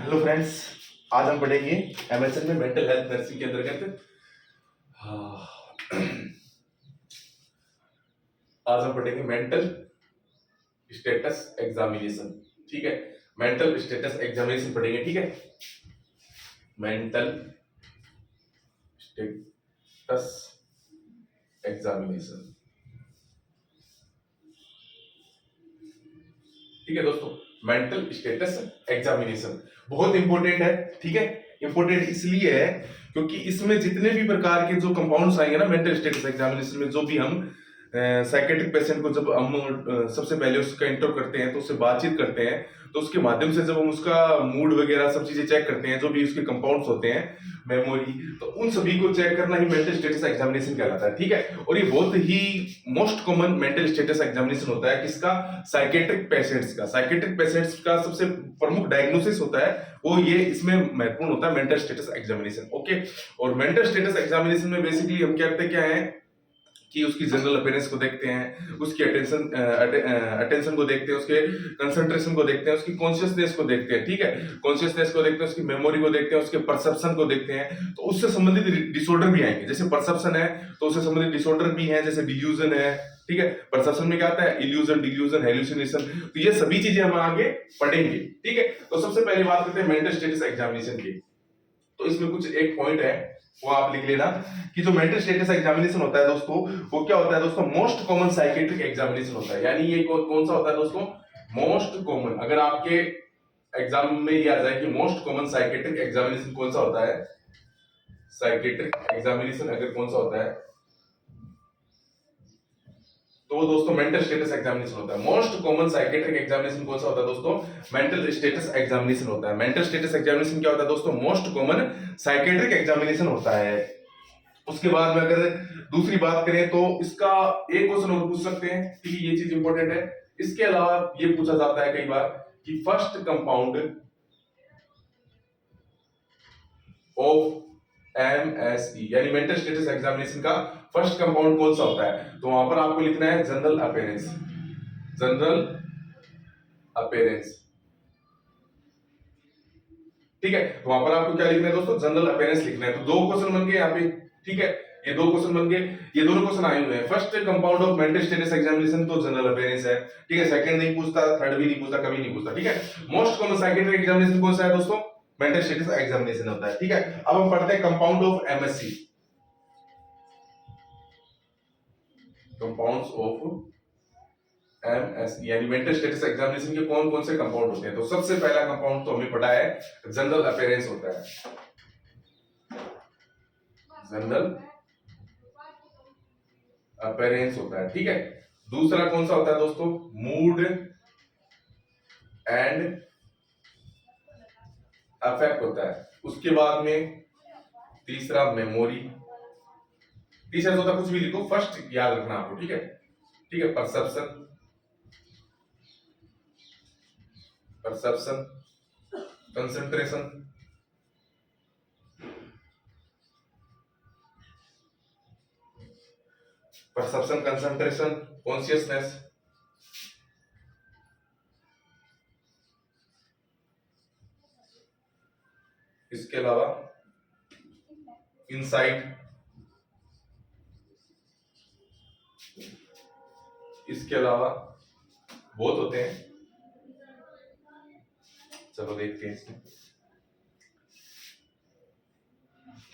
Hello friends, आज हम पढ़ेंगे एमएसएन में मेंटल हेल्थ नर्सिंग के अंतर्गत। आज हम पढ़ेंगे मेंटल स्टेटस एग्जामिनेशन। ठीक है, मेंटल स्टेटस एग्जामिनेशन पढ़ेंगे। ठीक है, मेंटल स्टेटस एग्जामिनेशन। ठीक है दोस्तों, मेंटल स्टेटस एग्जामिनेशन बहुत इंपॉर्टेंट है। ठीक है, इंपॉर्टेंट इसलिए है क्योंकि इसमें जितने भी प्रकार के जो कंपाउंड्स आएंगे ना मेंटल स्टेटस एग्जामिनेशन में, जो भी हम साइकेट्रिक पेशेंट को जब हम सबसे पहले उसका इंटर करते हैं तो उससे बातचीत करते हैं, तो उसके माध्यम से जब हम उसका मूड वगैरह सब चीजें चेक करते हैं, जो भी उसके कंपाउंड्स होते हैं, मेमोरी, तो उन सभी को चेक करना ही मेंटल स्टेटस एग्जामिनेशन कहलाता है। ठीक है, और ये बहुत ही most common mental status examination होता है। किसका? साइकेट्रिक पेशेंट्स का। साइकेट्रिक पेशेंट्स का सबसे प्रमुख डायग्नोसिस होता है वो ये इसमें महत्वपूर्ण होता है मेंटल स्टेटस एग्जामिनेशन। ओके, और मेंटल स्टेटस एग्जामिनेशन में बेसिकली हम करते क्या है कि उसकी जनरल अपीयरेंस को देखते हैं, उसकी अटेंशन को देखते हैं, उसके कंसंट्रेशन को देखते हैं, उसकी कॉन्शियसनेस को देखते हैं। ठीक है, कॉन्शियसनेस को देखते हैं, उसकी मेमोरी को देखते हैं, उसके परसेप्शन को देखते हैं। तो उससे संबंधित डिसऑर्डर भी आएंगे। जैसे परसेप्शन है तो उससे संबंधित डिसऑर्डर भी है, जैसे डिल्यूजन है। ठीक है, परसेप्शन में क्या आता है? Illusion, delusion, hallucination. तो ये सभी चीजें हम आगे पढ़ेंगे। ठीक है, तो सबसे पहले बात करते हैं मेंटल स्टेटस एग्जामिनेशन की। तो इसमें कुछ एक पॉइंट है वो आप लिख लेना कि जो मेंटल स्टेटस एग्जामिनेशन होता है दोस्तों, वो क्या होता है दोस्तों? मोस्ट कॉमन साइकेट्रिक एग्जामिनेशन होता है। यानी ये कौन सा होता है दोस्तों? Most common. अगर आपके एग्जाम में ये आ जाए कि मोस्ट कॉमन साइकेट्रिक एग्जामिनेशन कौन सा होता है, साइकेट्रिक एग्जामिनेशन अगर कौन सा होता है, तो दोस्तों मेंटल स्टेटस एग्जामिनेशन होता है। मोस्ट कॉमन साइकेट्रिक एग्जामिनेशन कौन सा होता है दोस्तों? मेंटल स्टेटस एग्जामिनेशन होता है। मेंटल स्टेटस एग्जामिनेशन क्या होता है दोस्तों? मोस्ट कॉमन साइकेट्रिक एग्जामिनेशन होता है। उसके बाद में अगर दूसरी बात करें तो इसका एक क्वेश्चन और पूछ सकते हैं, ठीक है, ये चीज इंपॉर्टेंट है। इसके अलावा ये पूछा जाता है कई बार कि फर्स्ट कंपाउंड ऑफ एमएसई यानी मेंटल स्टेटस एग्जामिनेशन का फर्स्ट कंपाउंड कौन सा होता है? तो वहां पर आपको लिखना है जनरल अपीयरेंस। General appearance. ठीक है, तो वहां पर आपको क्या लिखना है दोस्तों? जनरल अपीयरेंस लिखना है। तो दो क्वेश्चन बन गए यहाँ पे। ठीक है, ये दो क्वेश्चन बन गए। ये दोनों क्वेश्चन आए हुए हैं। First compound of mental status examination तो जनरल अपीयरेंस है। ठीक है, सेकंड नहीं पूछता, थर्ड भी नहीं पूछता, कभी नहीं पूछता। ठीक है, मोस्ट कॉमन साइकेट्रिक एग्जामिनेशन कौन सा है दोस्तों? मेंटल स्टेटस एग्जामिनेशन होता है। ठीक है, अब हम पढ़ते हैं compound of MSc. Compounds of MSE यानी मेंटल स्टेटस एग्जामिनेशन के कौन कौन से कंपाउंड होते हैं? तो सबसे पहला कंपाउंड तो हमें पढ़ा है जनरल अपीयरेंस होता है। जनरल अपीयरेंस होता है। ठीक है, दूसरा कौन सा होता है दोस्तों? मूड एंड अफेक्ट होता है। उसके बाद में तीसरा मेमोरी। तीसरा होता है, कुछ भी लिखो, फर्स्ट याद रखना आपको। ठीक है, ठीक है, perception, perception, concentration, perception, concentration, consciousness. इसके अलावा इनसाइट। इसके अलावा बहुत होते हैं, चलो देखते हैं इसमें।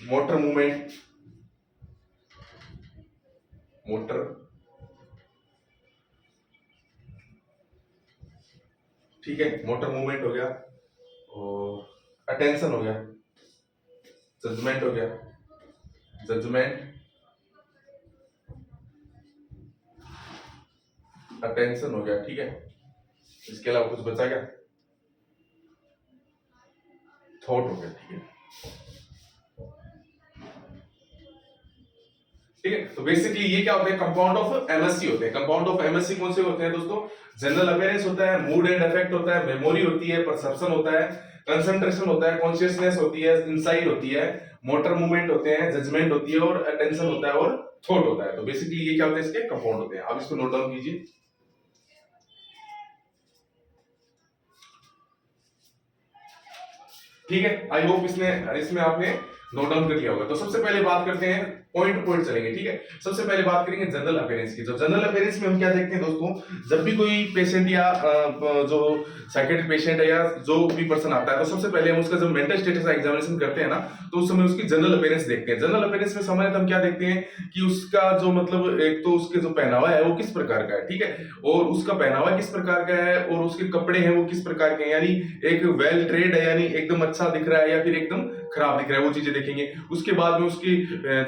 मोटर मूवमेंट, मोटर, ठीक है, मोटर मूवमेंट हो गया, और अटेंशन हो गया, जजमेंट हो गया, जजमेंट, अटेंशन हो गया। ठीक है, इसके अलावा कुछ बचा क्या? थॉट हो गया। ठीक है, ठीक है, तो बेसिकली ये क्या होते हैं? कंपाउंड ऑफ एमएससी होते हैं। कंपाउंड ऑफ एमएससी कौन से होते हैं दोस्तों? जनरल अपीयरेंस होता है, मूड एंड अफेक्ट होता है, मेमोरी होती है, परसेप्शन होता है, कंसंट्रेशन होता है, कॉन्शियसनेस होती है, इंसाइट होती है, मोटर मूवमेंट होते हैं, जजमेंट होती है, और अटेंशन होता है, और थॉट होता है। तो बेसिकली ये क्या होते हैं? इसके कंपाउंड होते हैं। आप इसको नोट डाउन कीजिए। ठीक है, आई होप इसमें आपने नोट डाउन कर लिया होगा। तो सबसे पहले बात करते हैं, पॉइंट टू पॉइंट चलेंगे, ठीक है। सबसे पहले बात करेंगे जनरल अपीयरेंस की। जो जनरल अपीयरेंस में हम क्या देखते हैं दोस्तों, जब भी कोई पेशेंट या जो साइकेट्रिक पेशेंट है या जो भी पर्सन आता है, तो सबसे पहले हम उसका जब मेंटल स्टेटस का एग्जामिनेशन करते हैं ना, तो उस समय उसकी जनरल अपीयरेंस देखते हैं। जनरल अपीयरेंस में सामान्यतः हम क्या देखते हैं कि उसका जो मतलब एक तो उसके जो पहनावा है वो किस प्रकार का है, ठीक है, और उसका पहनावा किस प्रकार का है, और उसके कपड़े हैं वो किस प्रकार के हैं, यानी एक वेल ट्रेड है, यानी एकदम अच्छा दिख रहा है या फिर एकदम खराब दिख रहा है, वो चीजें देखेंगे। उसके बाद में उसकी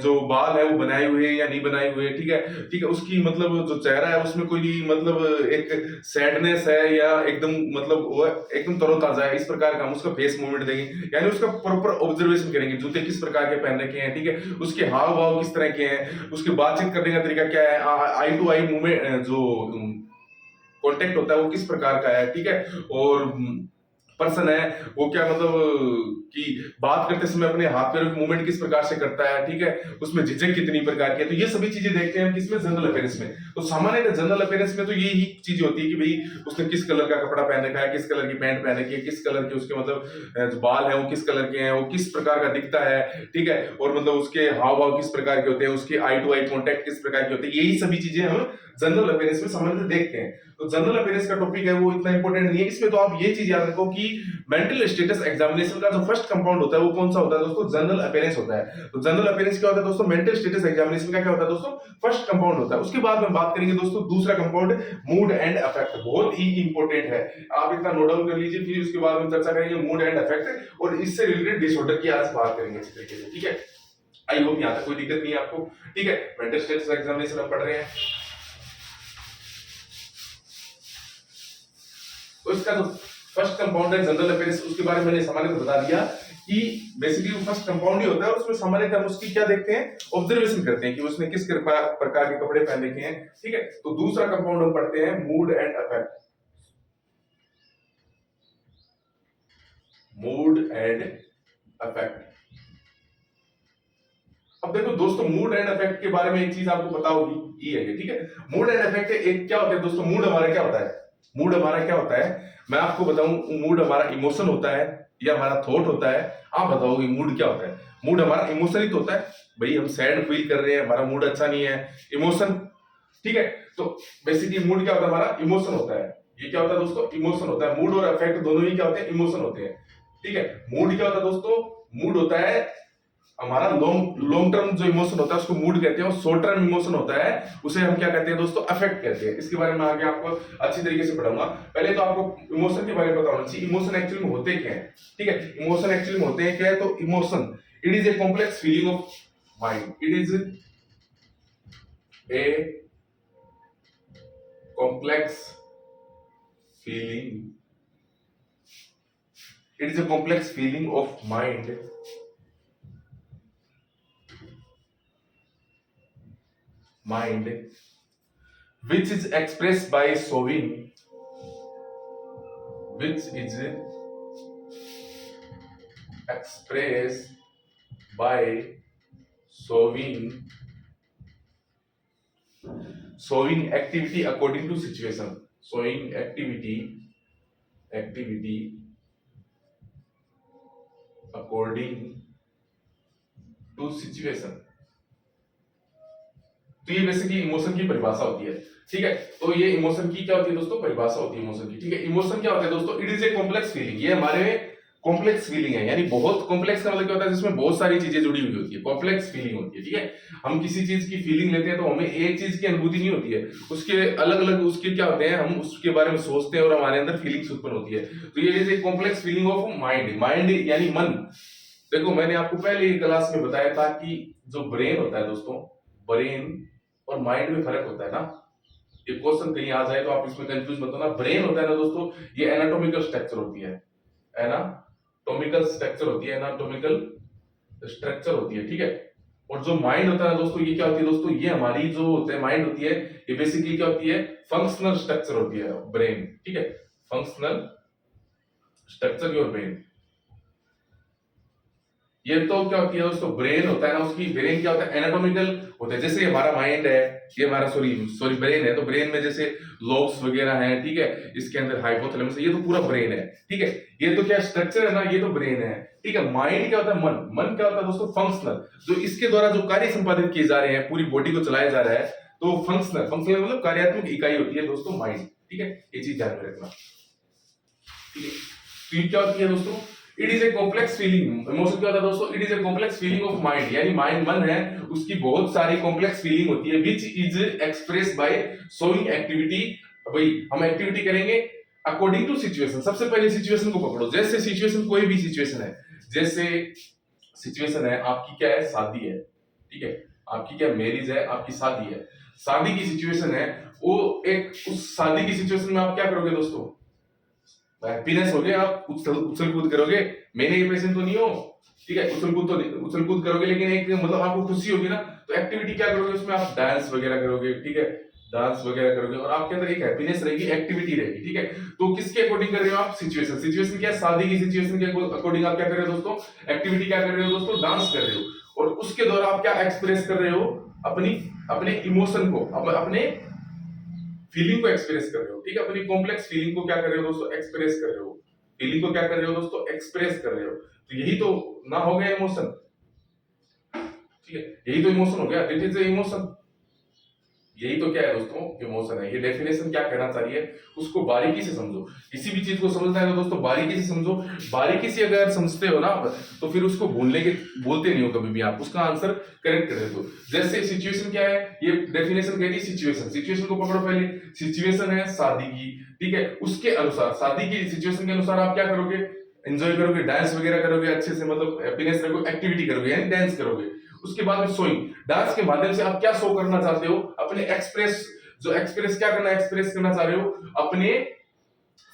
जो बाल है वो बनाए हुए हैं या नहीं बनाए हुए, ठीक है, ठीक है, उसकी मतलब जो चेहरा है उसमें कोई मतलब एक सैडनेस है या एकदम मतलब वो एकदम तरोताजा है, इस प्रकार का हम उसका फेस मूवमेंट देंगे, यानी उसका प्रॉपर ऑब्जर्वेशन करेंगे। जूते किस प्रकार के पहन रखे हैं, ठीक है, उसके हाव भाव किस तरह के हैं, उसके बातचीत करने का तरीका क्या है, आई टू आई मूवमेंट जो कांटेक्ट होता है वो किस प्रकार का है, ठीक है, और पर्सन है वो क्या मतलब कि बात करते समय अपने हाथ पैरों की मूवमेंट किस प्रकार से करता है, ठीक है, उसमें झिझक कितनी प्रकार की है। तो ये सभी चीजें देखते हैं हम किसमें, जनरल अपीयरेंस में। तो सामान्यतः जनरल अपीयरेंस में तो यही चीज होती है कि भाई उसने किस कलर का कपड़ा पहन रखा है, किस कलर की पैंट पहन रखी है, किस कलर के उसके मतलब जो बाल है वो किस कलर के हैं, वो किस प्रकार का दिखता है, ठीक है, और मतलब उसके हाव भाव किस प्रकार के होते हैं, उसके आई टू आई कॉन्टेक्ट किस प्रकार के होते हैं, यही सभी चीजें हम जनरल अपीयरेंस में सामान्यतः देखते हैं। तो जनरल अपीयरेंस का टॉपिक है वो इतना इंपॉर्टेंट नहीं है इसमें। तो आप ये चीज याद रखो कि मेंटल स्टेटस एग्जामिनेशन का जो फर्स्ट कंपाउंड होता है वो कौन सा होता है दोस्तों, जनरल अपीयरेंस होता है। तो जनरल अपीयरेंस क्या होता है दोस्तों, मेंटल स्टेटस एग्जामिनेशन का क्या होता है दोस्तों, फर्स्ट कंपाउंड होता है। उसके बाद में बात करेंगे दोस्तों दूसरा कंपाउंड, मूड एंड अफेक्ट, बहुत ही इंपॉर्टेंट है, आप इतना नोट डाउन कर लीजिए। फिर उसके बाद में चर्चा करेंगे मूड एंड अफेक्ट, और इससे रिलेटेड डिसऑर्डर की आज बात करेंगे इस तरीके से, ठीक है। आई होप यहाँ तक कोई दिक्कत नहीं है आपको, ठीक है। मेंटल स्टेटस एग्जामिनेशन हम पढ़ रहे हैं, तो इसका जो फर्स्ट कंपाउंड है जनरल अपीयरेंस, उसके बारे में मैंने सामान्य बता दिया कि बेसिकली फर्स्ट कंपाउंड ही होता है, और उसमें सामान्यतः हम उसकी क्या देखते हैं, ऑब्जर्वेशन करते हैं कि उसने किस प्रकार के कपड़े पहन रखे हैं, ठीक है। तो दूसरा कंपाउंड हम पढ़ते हैं mood and affect, mood and affect. अब देखो दोस्तों, मूड एंड अफेक्ट के बारे में एक चीज आपको पता होगी, ये है, ठीक है। मूड एंड अफेक्ट एक क्या होता है दोस्तों, मूड हमारा क्या होता है, मूड हमारा क्या होता है, मैं आपको बताऊं, मूड हमारा इमोशन होता है या हमारा थॉट होता है, आप बताओगे मूड क्या होता है। मूड हमारा इमोशन ही तो होता है भाई, हम सैड फील कर रहे हैं, हमारा मूड अच्छा नहीं है, इमोशन, ठीक है। तो बेसिकली मूड क्या होता है, हमारा इमोशन होता है। ये क्या होता है दोस्तों, इमोशन होता है। मूड और अफेक्ट दोनों ही क्या होते हैं, इमोशन होते हैं, ठीक है। मूड क्या होता है दोस्तों, मूड होता है हमारा लॉन्ग टर्म जो इमोशन होता है उसको मूड कहते हैं, और शॉर्ट टर्म इमोशन होता है उसे हम क्या कहते हैं दोस्तों, अफेक्ट कहते हैं। इसके बारे में आगे आपको अच्छी तरीके से पढ़ाऊंगा। पहले तो आपको इमोशन के बारे में पता होना चाहिए, इमोशन एक्चुअली में होते क्या है, ठीक है। इमोशन एक्चुअली में होते हैं क्या है, तो emotion it is a complex feeling of mind, it is a complex feeling, it is a complex feeling of mind which is expressed by showing, which is expressed by showing activity according to situation, showing activity according to situation। तो ये basically emotion की परिभाषा होती है, ठीक है। तो ये इमोशन की क्या होती है दोस्तों, परिभाषा होती है इमोशन की, ठीक है। इमोशन क्या होता है दोस्तों, it is a complex feeling, ये हमारे कॉम्प्लेक्स फीलिंग है, यानी बहुत कॉम्प्लेक्स का मतलब क्या होता है, जिसमें बहुत सारी चीजें जुड़ी हुई होती है, कॉम्प्लेक्स फीलिंग होती है, ठीक है। हम किसी चीज की फीलिंग लेते हैं तो हमें एक चीज की अनुभूति नहीं होती है, उसके अलग अलग उसके क्या होते हैं, हम उसके बारे में सोचते हैं और हमारे अंदर फीलिंग्स उत्पन्न होती है। तो ये is a complex feeling of mind, mind यानी मन। देखो मैंने आपको पहले ही क्लास में बताया था कि जो ब्रेन होता है दोस्तों, ब्रेन और माइंड में फर्क होता है ना। ये क्वेश्चन कहीं आ जाए तो आप इसमें कंफ्यूज मत होना। ब्रेन होता है ना दोस्तों, ये एनाटॉमिकल स्ट्रक्चर होती है, एनाटॉमिकल स्ट्रक्चर होती है, एनाटॉमिकल स्ट्रक्चर होती है, ठीक है। और जो माइंड होता है दोस्तों, ये क्या होती है दोस्तों, ये हमारी जो होते हैं माइंड होती है, ये बेसिकली क्या होती है, फंक्शनल स्ट्रक्चर होती है ब्रेन, ठीक है। Functional structure your brain. ये तो क्या होती है दोस्तों, ब्रेन होता है ना, उसकी ब्रेन क्या होता है, एनाटॉमिकल होता है। जैसे हमारा माइंड है, ये हमारा सॉरी सॉरी ब्रेन है, तो ब्रेन में जैसे लोब्स वगैरह हैं, ठीक है, इसके अंदर हाइपोथैलेमस है, ये तो पूरा ब्रेन है, ठीक है। ये तो क्या स्ट्रक्चर है ना, ये तो ब्रेन है, ठीक है। माइंड क्या होता है, मन, मन क्या होता है दोस्तों, फंक्शनल, जो इसके द्वारा जो कार्य संपादित किए जा रहे हैं, पूरी बॉडी को चलाया जा रहा है, तो फंक्शनल, फंक्शनल मतलब कार्यात्मक इकाई होती है दोस्तों माइंड, ठीक है। ये चीज ध्यान में रखना, ठीक है। तो ये क्या होती है दोस्तों, it is a complex feeling. Emotion क्या होता है दोस्तों, it is a complex feeling of mind, यानी माइंड, मन है, उसकी बहुत सारी कॉम्प्लेक्स फीलिंग होती है, which is express bye showing activity. भाई हम एक्टिविटी करेंगे अकॉर्डिंग टू सिचुएशन। सबसे पहले सिचुएशन को पकड़ो, जैसे सिचुएशन, कोई भी सिचुएशन है, जैसे सिचुएशन है आपकी क्या है, शादी है, ठीक है, आपकी क्या मैरिज है, आपकी शादी है, शादी की सिचुएशन है, वो एक, उस शादी की सिचुएशन में आप क्या करोगे दोस्तों, हैप्पीनेस हो गया, आप उछल कूद करोगे, मैंने ये पेशेंट तो नहीं हो, ठीक है, उछल कूद करोगे, लेकिन एक मतलब आपको खुशी होगी ना, तो एक्टिविटी क्या करोगे उसमें, आप डांस वगैरह करोगे, ठीक है, डांस वगैरह करोगे, और आपके अंदर एक हैप्पीनेस रहेगी, एक्टिविटी रहेगी, ठीक है। तो किसके अकॉर्डिंग कर रहे हो आप, सिचुएशन, सिचुएशन क्या है, शादी की सिचुएशन के अकॉर्डिंग आप क्या कर रहे हो दोस्तों, एक्टिविटी क्या कर रहे हो दोस्तों, डांस कर रहे हो, और उसके द्वारा आप क्या एक्सप्रेस कर रहे हो, अपनी अपने इमोशन को, अपने फीलिंग को एक्सप्रेस कर रहे हो, ठीक है, अपनी कॉम्प्लेक्स फीलिंग को क्या कर रहे हो दोस्तों, एक्सप्रेस कर रहे हो, फीलिंग को क्या कर रहे हो दोस्तों, एक्सप्रेस कर रहे हो। तो यही तो ना हो गया इमोशन, ठीक है, यही तो इमोशन हो गया, दिस इज इमोशन। यही तो क्या है दोस्तों, इमोशन है। ये डेफिनेशन क्या कहना चाहिए, उसको बारीकी से समझो। किसी भी चीज को समझना है तो दोस्तों बारीकी से समझो। बारीकी से अगर समझते हो ना, तो फिर उसको बोलते नहीं हो कभी भी, आप उसका आंसर करेक्ट कर देते हो। जैसे सिचुएशन क्या है, ये डेफिनेशन कहती है सिचुएशन, सिचुएशन को पकड़ो पहले। सिचुएशन है शादी की, ठीक है, उसके अनुसार, शादी की सिचुएशन के अनुसार आप क्या करोगे, एंजॉय करोगे, डांस वगैरह करोगे, अच्छे से मतलब हैप्पीनेस रखोगे, एक्टिविटी करोगे, यानी डांस करोगे। उसके बाद में सोइंग, डांस के माध्यम से आप क्या शो करना चाहते हो, अपने एक्सप्रेस, जो एक्सप्रेस क्या करना, एक्सप्रेस करना चाह रहे हो अपने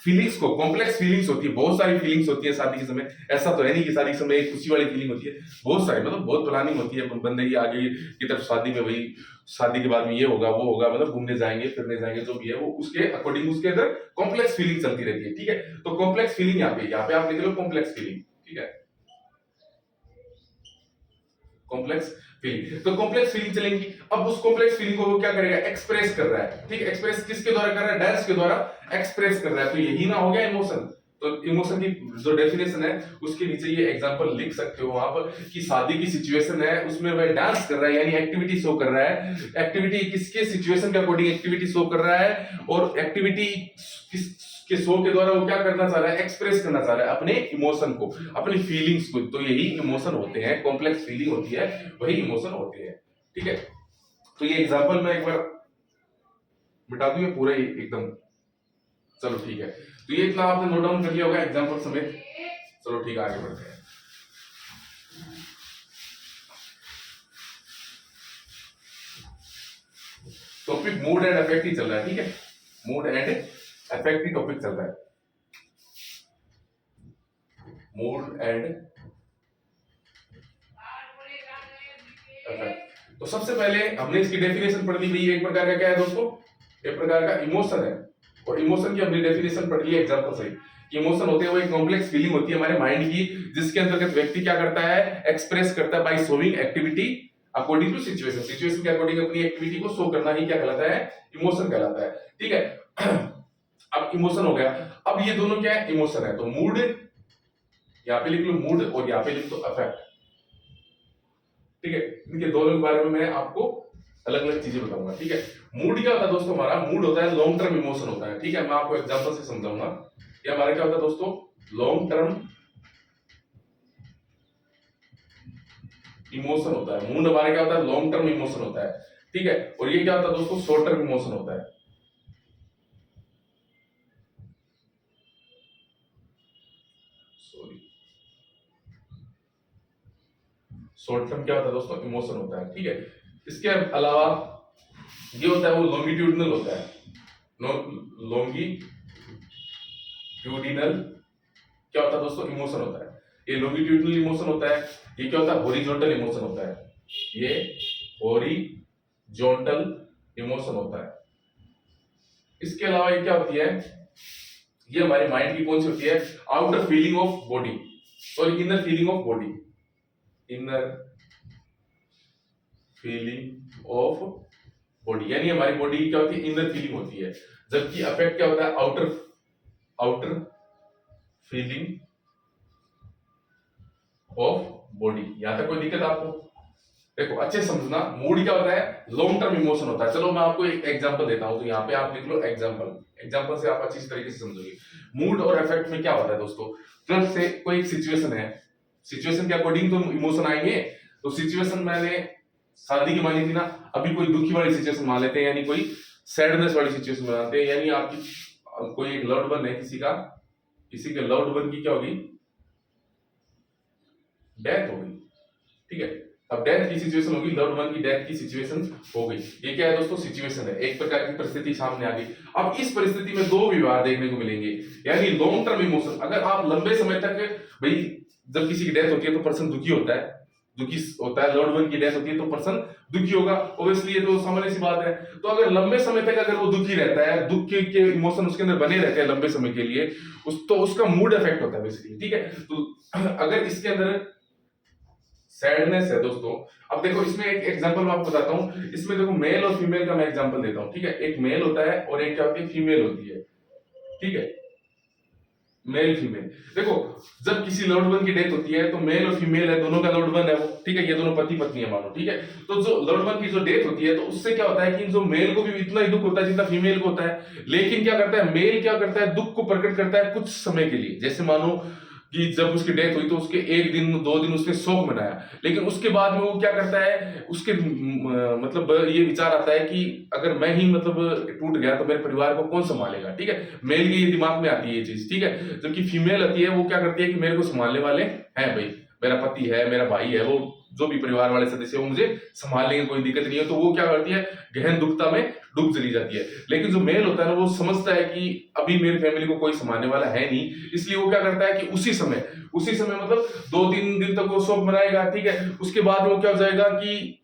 फीलिंग्स को। कॉम्प्लेक्स फीलिंग्स होती है, बहुत सारी फीलिंग्स होती है शादी के समय। ऐसा तो है नहीं कि शादी के समय एक खुशी वाली फीलिंग होती है, बहुत सारी, मतलब बहुत प्लानिंग होती है बंदे की आगे की तरफ, शादी में वही, शादी के बाद में ये होगा वो होगा, मतलब घूमने जाएंगे फिरने जाएंगे, जो भी है वो उसके अकॉर्डिंग उसके अंदर कॉम्प्लेक्स फीलिंग चलती रहती है, ठीक है। तो कॉम्प्लेक्स फीलिंग यहाँ पे आप लिख लो कॉम्प्लेक्स फीलिंग, ठीक है, कॉम्प्लेक्स फीलिंग। तो कॉम्प्लेक्स फीलिंग चलेंगी। अब उस कॉम्प्लेक्स फीलिंग को वो क्या करेगा, एक्सप्रेस कर रहा है, ठीक है, एक्सप्रेस किसके द्वारा कर रहा है, डांस के द्वारा एक्सप्रेस कर रहा है, तो यही ना हो गया इमोशन। तो इमोशन की जो डेफिनेशन है, उसके नीचे ये एग्जांपल लिख सकते हो आप, कि शादी की सिचुएशन है, उसमें वह डांस कर रहा है, यानी एक्टिविटी शो कर रहा है। एक्टिविटी किसके, सिचुएशन के अकॉर्डिंग एक्टिविटी शो कर रहा है, और एक्टिविटी किस के शो के द्वारा वो क्या करना चाह रहा है, एक्सप्रेस करना चाह रहा है अपने इमोशन को, अपनी फीलिंग्स को। तो यही इमोशन होते हैं, कॉम्प्लेक्स फीलिंग होती है, वही इमोशन होते हैं, ठीक है। तो ये एग्जांपल मैं एक बार मिटा दूं, ये पूरा ही एकदम, चलो ठीक है। तो ये इतना आपने नोट डाउन कर लिया होगा एग्जांपल समेत। चलो ठीक है, आगे बढ़ते हैं। टॉपिक मूड एंड अफेक्ट ही चल रहा है, ठीक है, mood and affect he topic चल रहा है, मूड एंड अफेक्ट। तो सबसे पहले हमने इसकी डेफिनेशन पढ़ ली, भाई एक प्रकार का क्या है दोस्तों, एक प्रकार का इमोशन है, और इमोशन की हमने डेफिनेशन पढ़ ली है एग्जांपल से। इमोशन होते हैं वो एक कॉम्प्लेक्स फीलिंग होती है हमारे माइंड की, जिसके अंतर्गत व्यक्ति क्या करता है, एक्सप्रेस करता है by showing activity according to situation. Situation के अकॉर्डिंग अपनी एक्टिविटी को शो करना ही क्या कहलाता है, इमोशन कहलाता है, ठीक है। अब इमोशन हो गया। अब ये दोनों क्या है, इमोशन है, तो मूड यहाँ पे लिख लो मूड, और यहाँ पे लिख दो अफेक्ट, ठीक है। इनके दोनों के बारे में मैं आपको अलग अलग चीजें बताऊंगा, ठीक है। मूड क्या होता है दोस्तों, हमारा मूड होता है लॉन्ग टर्म इमोशन होता है, ठीक है। मैं आपको एग्जांपल से समझाऊंगा। ये हमारा क्या होता है दोस्तों, लॉन्ग टर्म इमोशन होता है। मूड हमारा क्या होता है, लॉन्ग टर्म इमोशन होता है, ठीक है। और ये क्या होता है दोस्तों, शॉर्ट टर्म इमोशन होता है। सॉरी, शॉर्ट टर्म क्या होता है दोस्तों, इमोशन होता है, ठीक है। इसके अलावा ये होता है वो लॉन्गिट्यूडिनल होता है, लॉन्गिट्यूडिनल क्या होता है दोस्तों, इमोशन होता है। ये लॉन्गिट्यूडिनल इमोशन होता है। ये क्या होता है, हॉरिजॉन्टल इमोशन होता है, ये हॉरिजॉन्टल इमोशन होता है। इसके अलावा ये क्या होती है, ये हमारे माइंड की कौन सी होती है, outer feeling of body, sorry inner feeling of body, inner feeling of body, यानी हमारी बॉडी की क्या होती है, इनर फीलिंग होती है, जबकि अफेक्ट क्या होता है, outer outer feeling of body. यहां तक कोई दिक्कत आपको? देखो अच्छे समझना, मूड क्या होता है, लॉन्ग टर्म इमोशन होता है। चलो मैं आपको एक एग्जांपल देता हूं, तो यहाँ पे आप लिख लो एग्जांपल, एग्जांपल से आप अच्छी तरीके से समझोगे मूड और इफेक्ट में क्या होता है दोस्तों। जब से कोई एक सिचुएशन है, सिचुएशन के अकॉर्डिंग तो इमोशन आएंगे। तो सिचुएशन मैंने शादी की मानी थी ना, अभी कोई दुखी वाली सिचुएशन मान लेते हैं, यानी कोई सैडनेस वाली सिचुएशन बनाते हैं, यानी आपकी कोई एक लव्ड वन है, किसी के लव्ड वन की क्या होगी, डेथ हो गई, ठीक है। अब डेथ की सिचुएशन होगी, लव्ड वन की डेथ की सिचुएशन हो गई। ये क्या है दोस्तों, सिचुएशन है, एक प्रकार की परिस्थिति सामने आ गई। अब इस परिस्थिति में दो व्यवहार देखने को मिलेंगे, यानी लॉन्ग टर्म इमोशन। अगर आप लंबे समय तक, भाई जब किसी की डेथ होती है तो पर्सन दुखी होता है, लव्ड वन की डेथ होती है तो पर्सन दुखी होगा, ऑब्वियसली ये तो सामान्य सी बात है। तो अगर लंबे समय तक अगर वो दुखी रहता है, दुख के इमोशन उसके अंदर बने रहते हैं लंबे समय के लिए, तो उसका मूड इफेक्ट होता है बेसिकली, ठीक है। तो अगर इसके अंदर सैडनेस है दोस्तों, अब देखो इसमें एक एग्जांपल मैं आपको बताता हूं, इसमें देखो मेल और फीमेल का मैं एग्जांपल देता हूं, ठीक है। एक मेल होता है और एक क्या होती है, फीमेल होती है, ठीक है, मेल फीमेल। देखो जब किसी लव्ड वन की डेथ होती है तो मेल और फीमेल है, दोनों का लव्ड वन है वो, ठीक है, ये दोनों पति पत्नी है मानो, ठीक है। तो जो लव्ड वन की जो डेथ होती है तो उससे क्या होता है कि जो मेल को भी इतना ही दुख होता है जितना फीमेल को होता है, लेकिन क्या करता है मेल, क्या करता है दुख को प्रकट करता है कुछ समय के लिए। जैसे मानो कि जब उसकी डेथ हुई तो उसके एक दिन दो दिन उसने शोक मनाया, लेकिन उसके बाद में वो क्या करता है, उसके मतलब ये विचार आता है कि अगर मैं ही मतलब टूट गया तो मेरे परिवार को कौन संभालेगा, ठीक है। मेल के ये दिमाग में आती है ये चीज, ठीक है। जबकि फीमेल आती है, वो क्या करती है कि मेरे को संभालने वाले हैं भाई, मेरा पति है, मेरा भाई है, वो जो भी परिवार वाले सदस्य वो मुझे संभाल लेंगे, कोई दिक्कत नहीं है। तो वो क्या करती है, गहन दुखता में डूब चली जाती है। लेकिन जो मेल होता है ना, वो समझता है कि अभी मेरी फैमिली को कोई संभालने वाला है नहीं, इसलिए वो क्या करता है कि उसी समय मतलब 2-3 दिन तक वो शोक मनाएगा, ठीक है। उसके बाद वो क्या हो जाएगा कि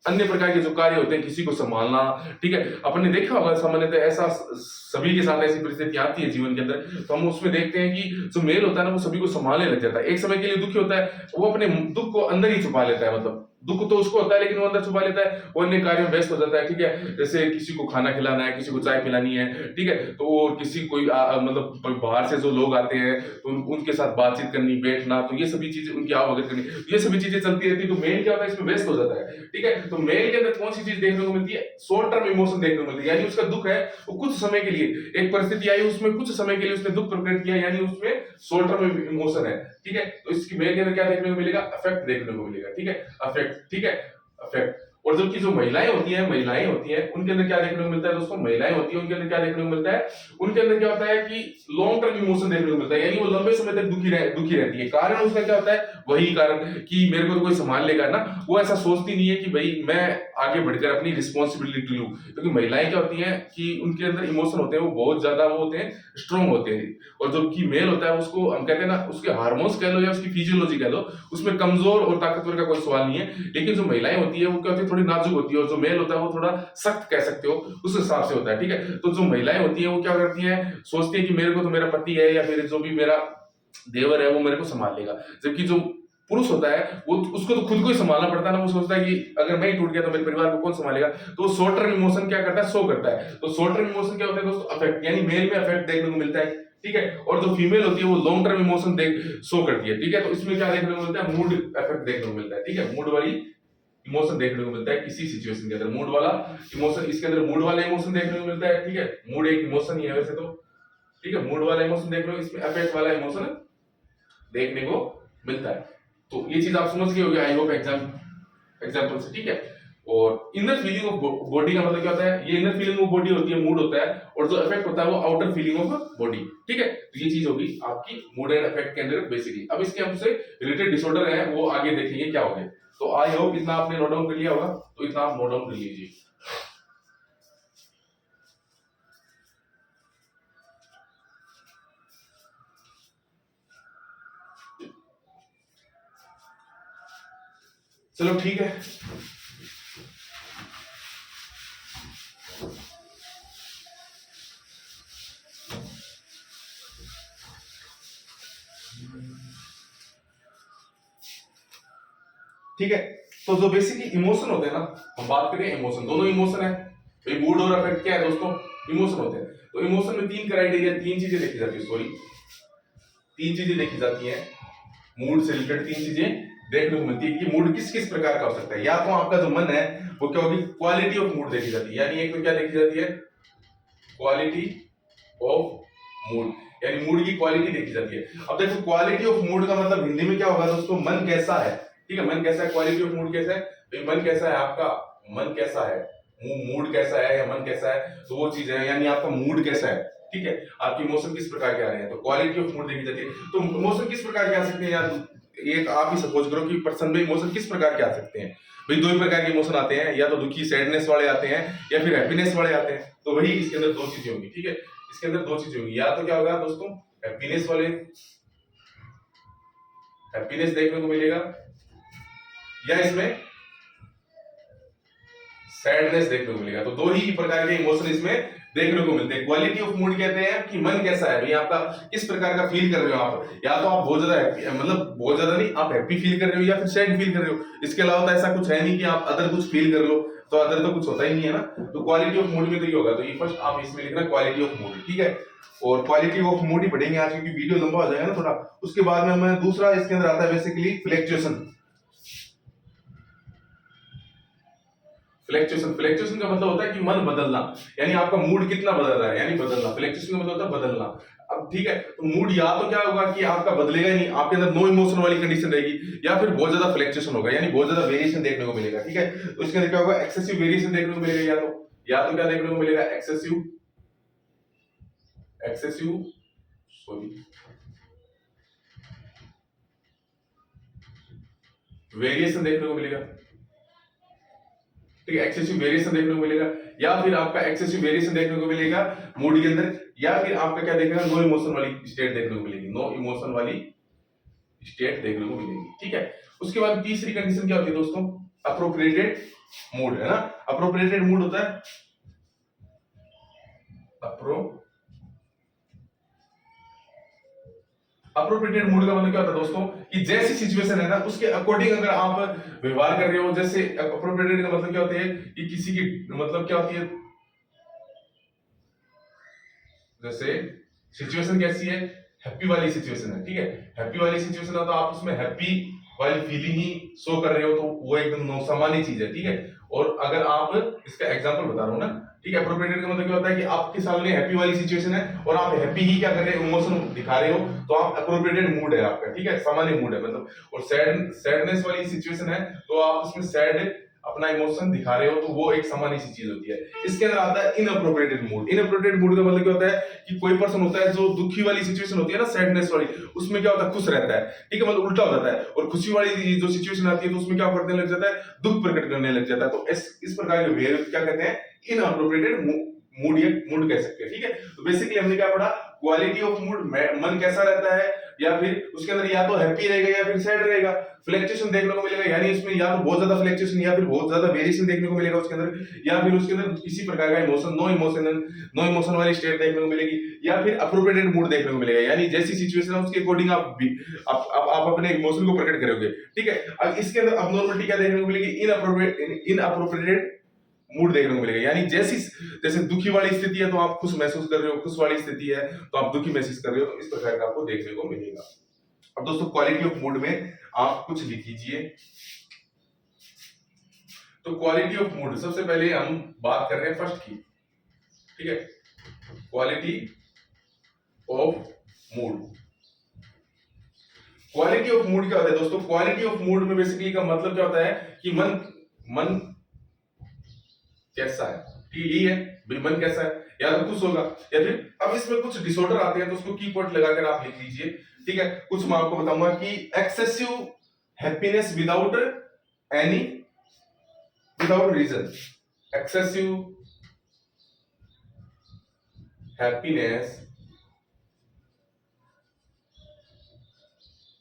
अन्य प्रकार के जो कार्य होते हैं, किसी को संभालना, ठीक है। अपन ने देखा होगा सामान्यतः ऐसा सभी के साथ ऐसी परिस्थिति आती है जीवन के अंदर, तो हम उसमें देखते हैं कि जो मेल होता है ना, वो सभी को संभालने लग जाता है। एक समय के लिए दुखी होता है, वो अपने दुख को अंदर ही छुपा लेता है, मतलब दुख तो उसको होता है लेकिन वो अंदर छुपा लेता है, वो अन्य कार्यों में व्यस्त हो जाता है, ठीक है। जैसे किसी को खाना खिलाना है, किसी को चाय पिलानी है, ठीक है, तो वो किसी कोई मतलब बाहर से जो लोग आते हैं तो उनके साथ बातचीत करनी, बैठना, तो ये सभी चीजें उनकी आवभगत करनी, ये सभी चीजें चलती रहती है। तो मेल क्या होता है, इसमें व्यस्त हो जाता है, ठीक है। तो मेल के अंदर कौन सी चीज देखने को मिलती है, शॉर्ट टर्म इमोशन देखने को मिलती है, यानी उसका दुख है वो कुछ समय के लिए, एक परिस्थिति आई उसमें कुछ समय के लिए उसने दुख प्रकट किया, यानी उसमें शॉर्ट टर्म इमोशन है, ठीक है। तो इसकी मेल के अंदर क्या देखने को मिलेगा, अफेक्ट देखने को मिलेगा, ठीक है, अफेक्ट, ठीक है, अफेक्ट। और जबकि जो महिलाएं होती हैं उनके अंदर क्या देखने को मिलता है दोस्तों, महिलाएं होती हैं उनके अंदर क्या देखने को मिलता है, उनके अंदर क्या होता है कि लॉन्ग टर्म इमोशन देखने को मिलता है, यानी वो लंबे समय तक दुखी रहती है। कारण उसका क्या होता है, वही कारण कि मेरे को तो कोई संभाल लेगा ना, वो ऐसा सोचती नहीं है कि भाई मैं आगे बढ़कर अपनी रिस्पॉन्सिबिलिटी लूं। क्योंकि महिलाएं क्या होती हैं कि उनके अंदर इमोशन होते हैं, वो बहुत ज्यादा वो होते हैं, स्ट्रॉन्ग होते हैं। और जबकि मेल होता है, उसको हम कहते हैं ना, उसके हार्मोन्स कह लो या उसकी फिजियोलॉजी कह लो, उसमें कमजोर और ताकतवर का कोई सवाल नहीं है। लेकिन जो महिलाएं होती है वो क्या होती है, थोड़ी नाजुक होती है, और जो मेल होता है वो थोड़ा सख्त कह सकते हो, उस हिसाब से होता है, ठीक है। तो जो महिलाएं होती है वो क्या करती है, सोचती है कि मेरे को तो मेरा पति है या फिर जो भी मेरा देवर है वो मेरे को संभाल लेगा। जबकि जो पुरुष होता है वो, उसको तो खुद को ही संभालना पड़ता है ना, वो सोचता है कि अगर मैं ही टूट गया तो मेरे परिवार को कौन संभालेगा। तो शॉर्ट टर्म इमोशन क्या करता है, शो करता है। तो शॉर्ट टर्म इमोशन क्या होता है दोस्तों, अफेक्ट, यानी मेल में अफेक्ट देखने को मिलता है, ठीक है। और जो फीमेल होती है वो लॉन्ग टर्म इमोशन शो करती है, ठीक है। तो इसमें क्या देखने को मिलता है, मूड इफेक्ट देखने को मिलता है, ठीक है, मूड वाली इमोशन देखने को मिलता है किसी सिचुएशन के अंदर, मूड वाला इमोशन, इसके अंदर मूड वाला इमोशन देखने को मिलता है, ठीक है। मूड एक इमोशन ही है वैसे तो, ठीक है, मूड वाला इमोशन देख लो, इसमें अफेक्ट वाला इमोशन देखने को मिलता है। तो ये चीज आप समझ गए होंगे आई होप एग्जांपल से, ठीक है। और इनर फीलिंग ऑफ बॉडी का मतलब क्या होता है, ये इनर फीलिंग ऑफ बॉडी होती है, मूड होता है, और जो इफेक्ट होता है वो आउटर फीलिंग ऑफ बॉडी, ठीक है। तो ये चीज होगी आपकी मूड एंड इफेक्ट के अंदर बेसिकली। अब इसके हमसे रिलेटेड डिसऑर्डर है वो आगे देखेंगे क्या होंगे। तो आई होप इतना आपने नोट डाउन कर लिया होगा, तो इतना आप नोट डाउन कर लीजिए। चलो ठीक है। ठीक है। तो जो बेसिकली इमोशन होते हैं ना, हम बात करें इमोशन, दोनों इमोशन है भाई, मूड और अफेक्ट क्या है दोस्तों, इमोशन होते हैं। तो इमोशन में तीन क्राइटेरिया, तीन चीजें देखी जाती है, सॉरी तीन चीजें देखी जाती हैं, मूड से रिलेटेड तीन चीजें देखने को मिलती है कि मूड किस किस प्रकार का हो सकता है। या तो आपका जो मन है वो क्या होगी, क्वालिटी ऑफ मूड देखी जाती है, यानी एक तो क्या देखी जाती है, क्वालिटी ऑफ मूड, यानी मूड की क्वालिटी देखी जाती है। अब देखो क्वालिटी ऑफ मूड का मतलब हिंदी में क्या होगा दोस्तों, मन कैसा है, ठीक है, मन कैसा है, क्वालिटी ऑफ मूड कैसा है, तो मन कैसा है आपका, मन कैसा है, मूड कैसा है या मन कैसा है, तो वो चीज है, यानी आपका मूड कैसा है, ठीक है, आपके इमोशन किस प्रकार के आ रहे हैं, तो क्वालिटी ऑफ मूड देखी जाती है। तो इमोशन किस प्रकार के आ सकते हैं यार, एक आप ही सपोज करो कि पर्सन में इमोशन किस प्रकार के आ सकते हैं भाई, दो ही प्रकार के इमोशन आते हैं, या तो दुखी सैडनेस वाले आते हैं या फिर हैप्पीनेस वाले आते हैं। तो वही इसके अंदर दो चीजें होंगी, ठीक है, इसके अंदर दो चीजें होंगी, या तो क्या होगा दोस्तों, हैप्पीनेस वाले, हैप्पीनेस देखने को मिलेगा, या इसमें सैडनेस देखने को मिलेगा। तो दो ही प्रकार के इमोशन इसमें देखने को मिलते हैं। क्वालिटी ऑफ मूड कहते हैं कि मन कैसा है भाई, आपका किस प्रकार का फील कर रहे हो आप, या तो आप बहुत ज्यादा हैप्पी, मतलब बहुत ज्यादा नहीं, आप हैप्पी फील कर रहे हो या फिर सैड फील कर रहे हो, इसके अलावा तो ऐसा कुछ है नहीं कि आप अदर कुछ फील कर लो, तो अदर तो कुछ होता ही नहीं है ना। तो क्वालिटी ऑफ मूड में तो ये होगा, तो ये फर्स्ट आप इसमें लिखना क्वालिटी ऑफ मूड, ठीक है। और क्वालिटी ऑफ मूड ही पढ़ेंगे आज, क्योंकि वीडियो लंबा हो जाएगा ना थोड़ा। उसके बाद में हमें दूसरा इसके अंदर आता है बेसिकली फ्लक्चुएशन। फ्लक्चुएशन, फ्लक्चुएशन का मतलब होता है कि मन बदलना, यानी आपका मूड कितना बदल रहा है, यानी बदलना। फ्लक्चुएशन का मतलब होता है बदलना। अब ठीक है, तो मूड या तो क्या होगा कि आपका बदलेगा ही नहीं, आपके अंदर नो इमोशन वाली कंडीशन रहेगी, या फिर बहुत ज्यादा फ्लक्चुएशन होगा, यानी बहुत ज्यादा वेरिएशन देखने को मिलेगा, ठीक है। तो इसके अंदर क्या होगा, एक्सेसिव वेरिएशन देखने को मिलेगा, या तो क्या देखने को मिलेगा, एक्सेसिव, एक्सेसिव सॉरी वेरिएशन देखने को मिलेगा, ठीक है, एक्सेसिव वेरिएशन देखने को मिलेगा, या फिर आपका एक्सेसिव वेरिएशन देखने को मिलेगा मूड के अंदर, या फिर आपका क्या देखेगा, नो इमोशन वाली स्टेट देखने को मिलेगी, नो इमोशन वाली स्टेट देखने को मिलेगी, ठीक है। उसके बाद तीसरी कंडीशन क्या होती है दोस्तों, अप्रोप्रिएटेड मूड, है ना। अप्रोप्रिएटेड मूड होता है, अप्रोप्रिएटेड मूड का मतलब क्या होता है दोस्तों, कि जैसी सिचुएशन है ना उसके अकॉर्डिंग अगर आप व्यवहार कर रहे हो। जैसे अप्रोप्रिएटेड का मतलब क्या होता है कि किसी की मतलब क्या होती है, जैसे सिचुएशन कैसी है, हैप्पी वाली सिचुएशन है, ठीक है, हैप्पी वाली सिचुएशन है तो आप उसमें हैप्पी वाली फीलिंग ही शो कर रहे हो, तो वो एकदम सामान्य चीज है, ठीक है। और अगर आप इसका एग्जांपल बता रहा हूं ना, ठीक है, अप्रोप्रिएटेड का मतलब क्या होता है कि आपके सामने हैप्पी वाली सिचुएशन है और आप हैप्पी ही क्या कर रहे हो, इमोशन दिखा रहे हो, तो आप अप्रोप्रिएटेड मूड है आपका, ठीक है, सामान्य मूड है मतलब। और सैडनेस वाली सिचुएशन है तो आप उसमें सैड अपना इमोशन दिखा रहे हो, तो वो एक सामान्य सी चीज होती है। इसके अंदर आता है इनअप्रोप्रिएटेड मूड। इनअप्रोप्रिएटेड मूड का मतलब क्या होता है कि कोई पर्सन होता है जो दुखी वाली सिचुएशन होती है ना, सैडनेस वाली, उसमें क्या होता है, खुश रहता है, ठीक है, मतलब उल्टा हो जाता है। और खुशी वाली जो सिचुएशन आती है तो उसमें क्या करने लग जाता है, दुख प्रकट करने लग जाता है। तो इस प्रकार के बिहेवियर क्या कहते हैं, इनअप्रोप्रिएटेड मूड, या मूड कह सकते हैं, ठीक है। तो बेसिकली हमने क्या पढ़ा, क्वालिटी ऑफ मूड, मन कैसा रहता है, या फिर उसके अंदर या तो हैप्पी रहेगा या फिर सैड रहेगा। फ्लक्चुएशन देखने को मिलेगा, यानी इसमें या तो बहुत ज्यादा फ्लक्चुएशन या फिर बहुत ज्यादा वेरिएशन देखने को मिलेगा उसके अंदर, या फिर उसके अंदर किसी प्रकार का इमोशन, नो इमोशन वाली स्टेट देखने को मिलेगी, या फिर अप्रोप्रिएटेड मूड देखने को मिलेगा, यानी जैसी सिचुएशन है उसके अकॉर्डिंग आप अपने इमोशन को प्रकट करोगे, ठीक है। अब इसके अंदर अबनॉर्मलिटी क्या देखने को मिलेगी, इनअप्रोप्रिएटेड मूड देखने को मिलेगा, यानी जैसे दुखी वाली स्थिति है तो आप खुश महसूस कर रहे हो, खुश वाली स्थिति है तो आप दुखी महसूस कर रहे हो, तो इस प्रकार का आपको देखने को मिलेगा। अब दोस्तों क्वालिटी ऑफ मूड में आप कुछ लिख लीजिए। तो क्वालिटी ऑफ मूड, सबसे पहले हम बात कर रहे हैं फर्स्ट की, ठीक है, quality of mood. Quality of mood क्या होता है दोस्तों, क्वालिटी ऑफ मूड में बेसिकली का मतलब क्या होता है कि मन कैसा है, ठीक है, यही है भाई, मन कैसा है, या तो खुश होगा या फिर, अब इसमें कुछ डिसऑर्डर आते हैं तो उसको की पॉइंट लगाकर आप लिख लीजिए, ठीक है। कुछ मैं आपको बताऊंगा कि excessive happiness without reason, excessive happiness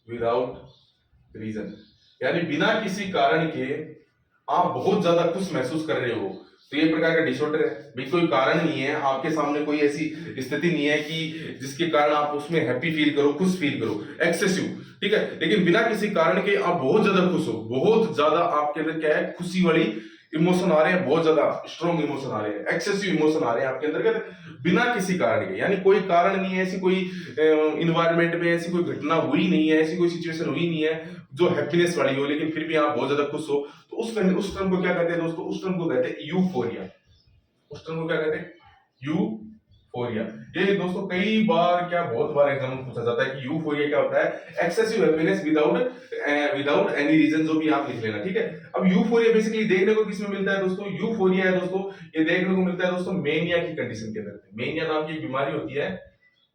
without reason, यानी बिना किसी कारण के आप बहुत ज्यादा खुश महसूस कर रहे हो, तो ये प्रकार का डिसऑर्डर है भाई, कोई कारण नहीं है आपके सामने, कोई ऐसी स्थिति नहीं है कि जिसके कारण आप उसमें हैप्पी फील करो, खुश फील करो, एक्सेसिव, ठीक है, लेकिन बिना किसी कारण के आप बहुत ज्यादा खुश हो, बहुत ज्यादा आपके अंदर क्या है, खुशी वाली इमोशन आ रहे हैं, बहुत ज्यादा स्ट्रॉन्ग इमोशन आ रहे हैं, एक्सेसिव इमोशन आ रहे हैं आपके अंदर बिना किसी कारण के, यानी कोई कारण नहीं है, ऐसी कोई इन्वायरमेंट में ऐसी कोई घटना हुई नहीं है, ऐसी कोई सिचुएशन हुई नहीं है जो हैप्पीनेस वाली हो, लेकिन फिर भी आप बहुत ज्यादा खुश हो, तो उस टर्म को क्या कहते हैं दोस्तों, उस टर्म को कहते हैं यूफोरिया। उस टर्म को क्या कहते हैं, यूफोरिया। ये दोस्तों कई बार क्या, बहुत बार एग्जाम में पूछा जाता है कि यूफोरिया क्या होता है, excessive happiness without any reason, जो भी आप लिख लेना, ठीक है। अब यूफोरिया बेसिकली देखने को किसमें मिलता है दोस्तों, यूफोरिया है दोस्तों, ये देखने को मिलता है दोस्तों मेनिया की कंडीशन के अंदर। मेनिया नाम की एक बीमारी होती है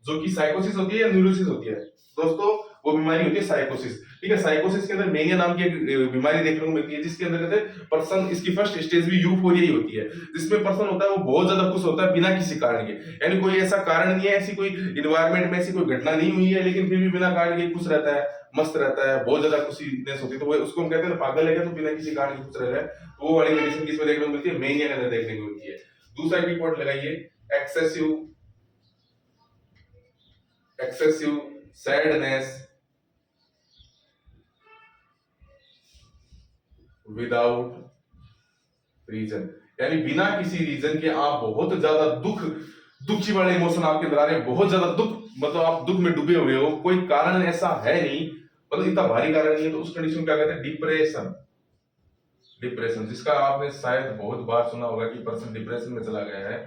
जो कि साइकोसिस होती है या न्यूरोसिस होती है दोस्तों, वो बीमारी होती है साइकोसिस, ठीक है। साइकोसिस के अंदर मेनिया नाम की एक बीमारी देखने को मिलती है, जिसके अंदर कहते हैं पर्सन, इसकी फर्स्ट स्टेज भी यूफोरिया ही होती है, जिसमें पर्सन होता है वो बहुत ज्यादा खुश होता है बिना किसी कारण के, यानी कोई ऐसा कारण नहीं है, ऐसी कोई इन्वायरमेंट में ऐसी कोई घटना नहीं हुई है, लेकिन फिर भी बिना कारण के खुश रहता है, मस्त रहता है, बहुत ज्यादा खुशीनेस होती है, तो वो उसको हम कहते हैं पागल है क्या, तो बिना किसी कारण के खुश रह रहा है, तो वो वाली कंडीशन किसमें देखने को मिलती है, मेनिया के अंदर देखने को मिलती है। दूसरा की पॉइंट लगाइए, एक्सेसिव सैडनेस विदाउट रीजन, यानी बिना किसी रीजन के आप बहुत ज्यादा दुखी वाले इमोशन आपके अंदर आ रहे हैं, बहुत ज्यादा दुख, मतलब आप दुख में डूबे हुए हो, कोई कारण ऐसा है नहीं, मतलब इतना भारी कारण नहीं है, तो उस कंडीशन क्या कहते हैं, डिप्रेशन। डिप्रेशन, जिसका आपने शायद बहुत बार सुना होगा कि पर्सन डिप्रेशन में चला गया है,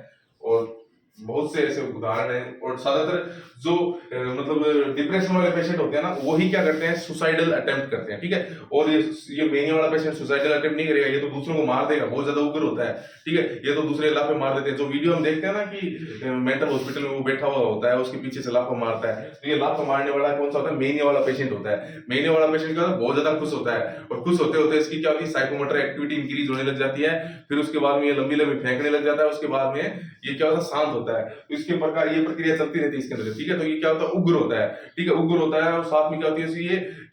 और बहुत से ऐसे उदाहरण हैं, और ज्यादातर जो मतलब डिप्रेशन वाले पेशेंट होते हैं ना, वही क्या करते हैं, सुसाइडल अटेम्प्ट करते हैं, ठीक है। और ये मेनिया वाला पेशेंट सुसाइडल अटेम्प्ट नहीं करेगा, ये तो दूसरों को मार देगा, बहुत ज्यादा उग्र होता है, ठीक है, ये तो दूसरे लाफे मार देते हैं। जो वीडियो हम देखते हैं ना कि मेंटल हॉस्पिटल में वो बैठा हुआ होता है, उसके पीछे से लाफा मारता है, तो ये लाफा मारने वाला कौन सा होता है, मेनिया वाला पेशेंट होता है। मेनिया वाला पेशेंट क्या होता है, बहुत ज्यादा खुश होता है, और खुश होते होते इसकी क्या होती है, साइकोमोटर एक्टिविटी इंक्रीज होने लग जाती है, फिर उसके बाद में ये लंबी लंबी फेंकने लग जाता है, उसके बाद में ये क्या होता है, शांत होता है, तो इसके प्रकार ये प्रक्रिया चलती रहती है इसके अंदर, ठीक है। तो ये क्या होता है, उग्र होता है, ठीक है, उग्र होता है, और साथ में क्या होती है,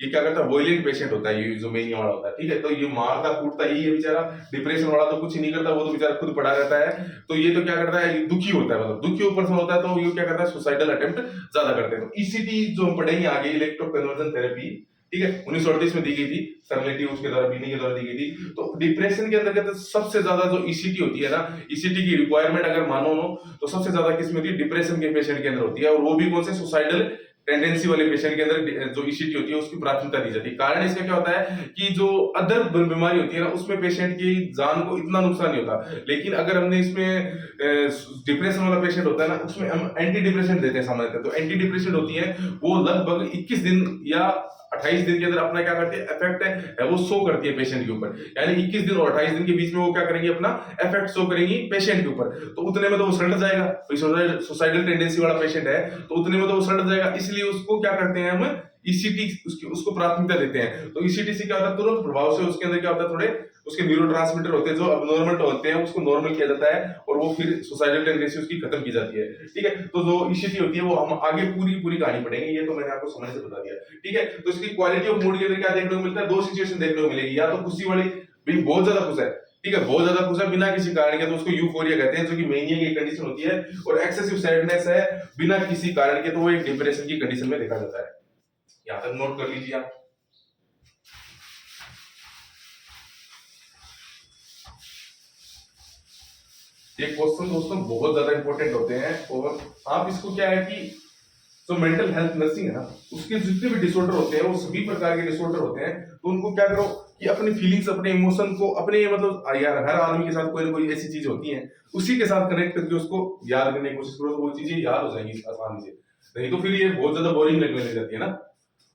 ये क्या करता है, वॉयलेंट पेशेंट होता है, ये जो मेनिया वाला होता है, ठीक है। तो ये मारता कूटता यही है बेचारा, डिप्रेशन वाला तो कुछ ही नहीं करता, वो तो बेचारा खुद पड़ा रहता है, तो ये तो क्या करता है, दुखी होता है, मतलब दुखी पर्सन होता है, तो ये क्या करता है, सुसाइडल अटेम्प्ट ज्यादा करते हैं। तो ईसीटी जो हम पढ़ेंगे आगे, इलेक्ट्रोकन्वर्जन थेरेपी, ठीक है, 1938 में दी गई थी, सरलेटी उसके द्वारा, बीनी के द्वारा दी गई थी। तो डिप्रेशन के अंदर कहते हैं सबसे ज्यादा जो ईसीटी होती है ना, ईसीटी की रिक्वायरमेंट अगर मानो तो सबसे ज्यादा किसमें होती है, डिप्रेशन के पेशेंट के अंदर होती है, और वो भी कौन से, सुसाइडल टेंडेंसी वाले पेशेंट के अंदर जो ईसीटी होती है उसकी प्राथमिकता दी जाती है। कारण इसका क्या होता है कि जो अदर बीमारी होती है ना, उसमें पेशेंट की जान को इतना नुकसान नहीं होता, लेकिन अगर हमने इसमें डिप्रेशन वाला पेशेंट होता है ना, उसमें हम एंटी डिप्रेशन देते हैं सामान्यतः। तो एंटी डिप्रेशन होती है वो लगभग 21 दिन या 28 दिन के अंदर अपना क्या करती है, इफेक्ट है वो शो करती है पेशेंट के ऊपर, यानी 21 दिन और 28 दिन के बीच में वो क्या करेंगी, अपना इफेक्ट शो करेंगी पेशेंट के ऊपर, तो उतने में तो वो सल्ट जाएगा, सुसाइडल टेंडेंसी वाला पेशेंट है तो उतने में तो वो सल्ट जाएगा, इसलिए उसको क्या करते हैं हम, ईसीटी उसको प्राथमिकता देते हैं। तो ईसीटी से क्या होता है, तुरंत प्रभाव से उसके अंदर क्या होता है, थोड़े उसके न्यूरोट्रांसमीटर होते हैं जो अबनॉर्मल होते हैं, उसको नॉर्मल किया जाता है, और वो फिर सुसाइडल टेंडेंसी उसकी खत्म की जाती है, ठीक है। तो जो ईसीटी होती है वो हम आगे पूरी कहानी पढ़ेंगे, ये तो मैंने आपको समझ से बता दिया, ठीक है। तो इसकी क्वालिटी ऑफ मूड के अंदर क्या देखने को मिलता है, दो सिचुएशन देखने को मिलेगी, या तो खुशी वाली, भाई बहुत ज्यादा खुश है, ठीक है, बहुत ज्यादा खुश है बिना किसी कारण के, तो उसको यूफोरिया कहते हैं, जो कि मेनिया की कंडीशन होती है, और एक्सेसिव सैडनेस है बिना किसी कारण के, तो वो एक डिप्रेशन की कंडीशन में देखा जाता है। यहां तक नोट कर लीजिए आप। ये क्वेश्चन दोस्तों बहुत ज्यादा इंपॉर्टेंट होते हैं, और आप इसको क्या है कि जो मेंटल हेल्थ नर्सिंग है ना, उसके जितने भी डिसऑर्डर होते हैं, वो सभी प्रकार के डिसऑर्डर होते हैं, तो उनको क्या करो कि अपनी फीलिंग्स, अपने इमोशन को, अपने मतलब यार हर आदमी के साथ कोई ना कोई ऐसी चीज होती है, उसी के साथ कनेक्ट करके उसको याद करने की कोशिश करो, तो वो चीजें याद हो जाएंगी आसानी से, नहीं तो फिर ये बहुत ज्यादा बोरिंग लगने लग जाती है ना।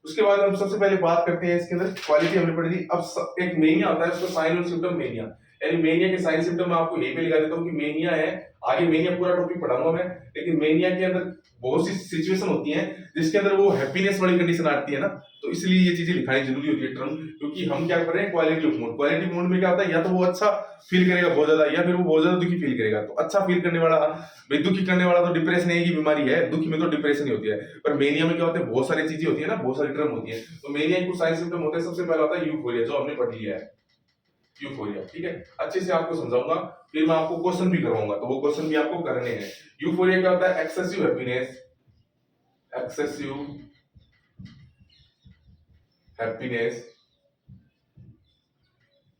उसके बाद हम सबसे पहले बात करते हैं इसके अंदर क्वालिटी हमने पढ़ी थी। अब एक मेनिया होता है, उसका साइन और सिम्टम मेनिया, यानी मेनिया के साइन सिम्टम मैं आपको यहीं पे लिखा देता हूँ कि मेनिया है, आगे मेनिया पूरा टॉपिक पढ़ाऊंगा मैं, लेकिन मेनिया के अंदर बहुत सी सिचुएशन होती हैं जिसके अंदर वो हैप्पीनेस वाली कंडीशन आती है ना, तो इसलिए ये चीजें लिखानी जरूरी होती है टर्म, क्योंकि हम क्या कर रहे हैं, quality of mood. Quality mood में क्या होता है, या तो वो अच्छा फील करेगा बहुत ज्यादा, या फिर वो बहुत ज्यादा दुखी फील करेगा। तो अच्छा फील करने वाला, भाई दुखी करने वाला तो डिप्रेशन की बीमारी है, दुखी में तो डिप्रेशन ही होती है, पर मेनिया में क्या होता है, बहुत सारी चीजें होती है ना, बहुत सारी टर्म होती है। तो मेनिया के कुछ साइन सिम्टम होते हैं, सबसे पहला होता है यूफोरिया, जो हमने पढ़ लिया है, यूफोरिया, ठीक है, अच्छे से आपको समझाऊंगा, फिर मैं आपको क्वेश्चन भी करवाऊंगा, तो वो क्वेश्चन भी आपको करने हैं। यूफोरिया क्या होता है? Excessive happiness, excessive happiness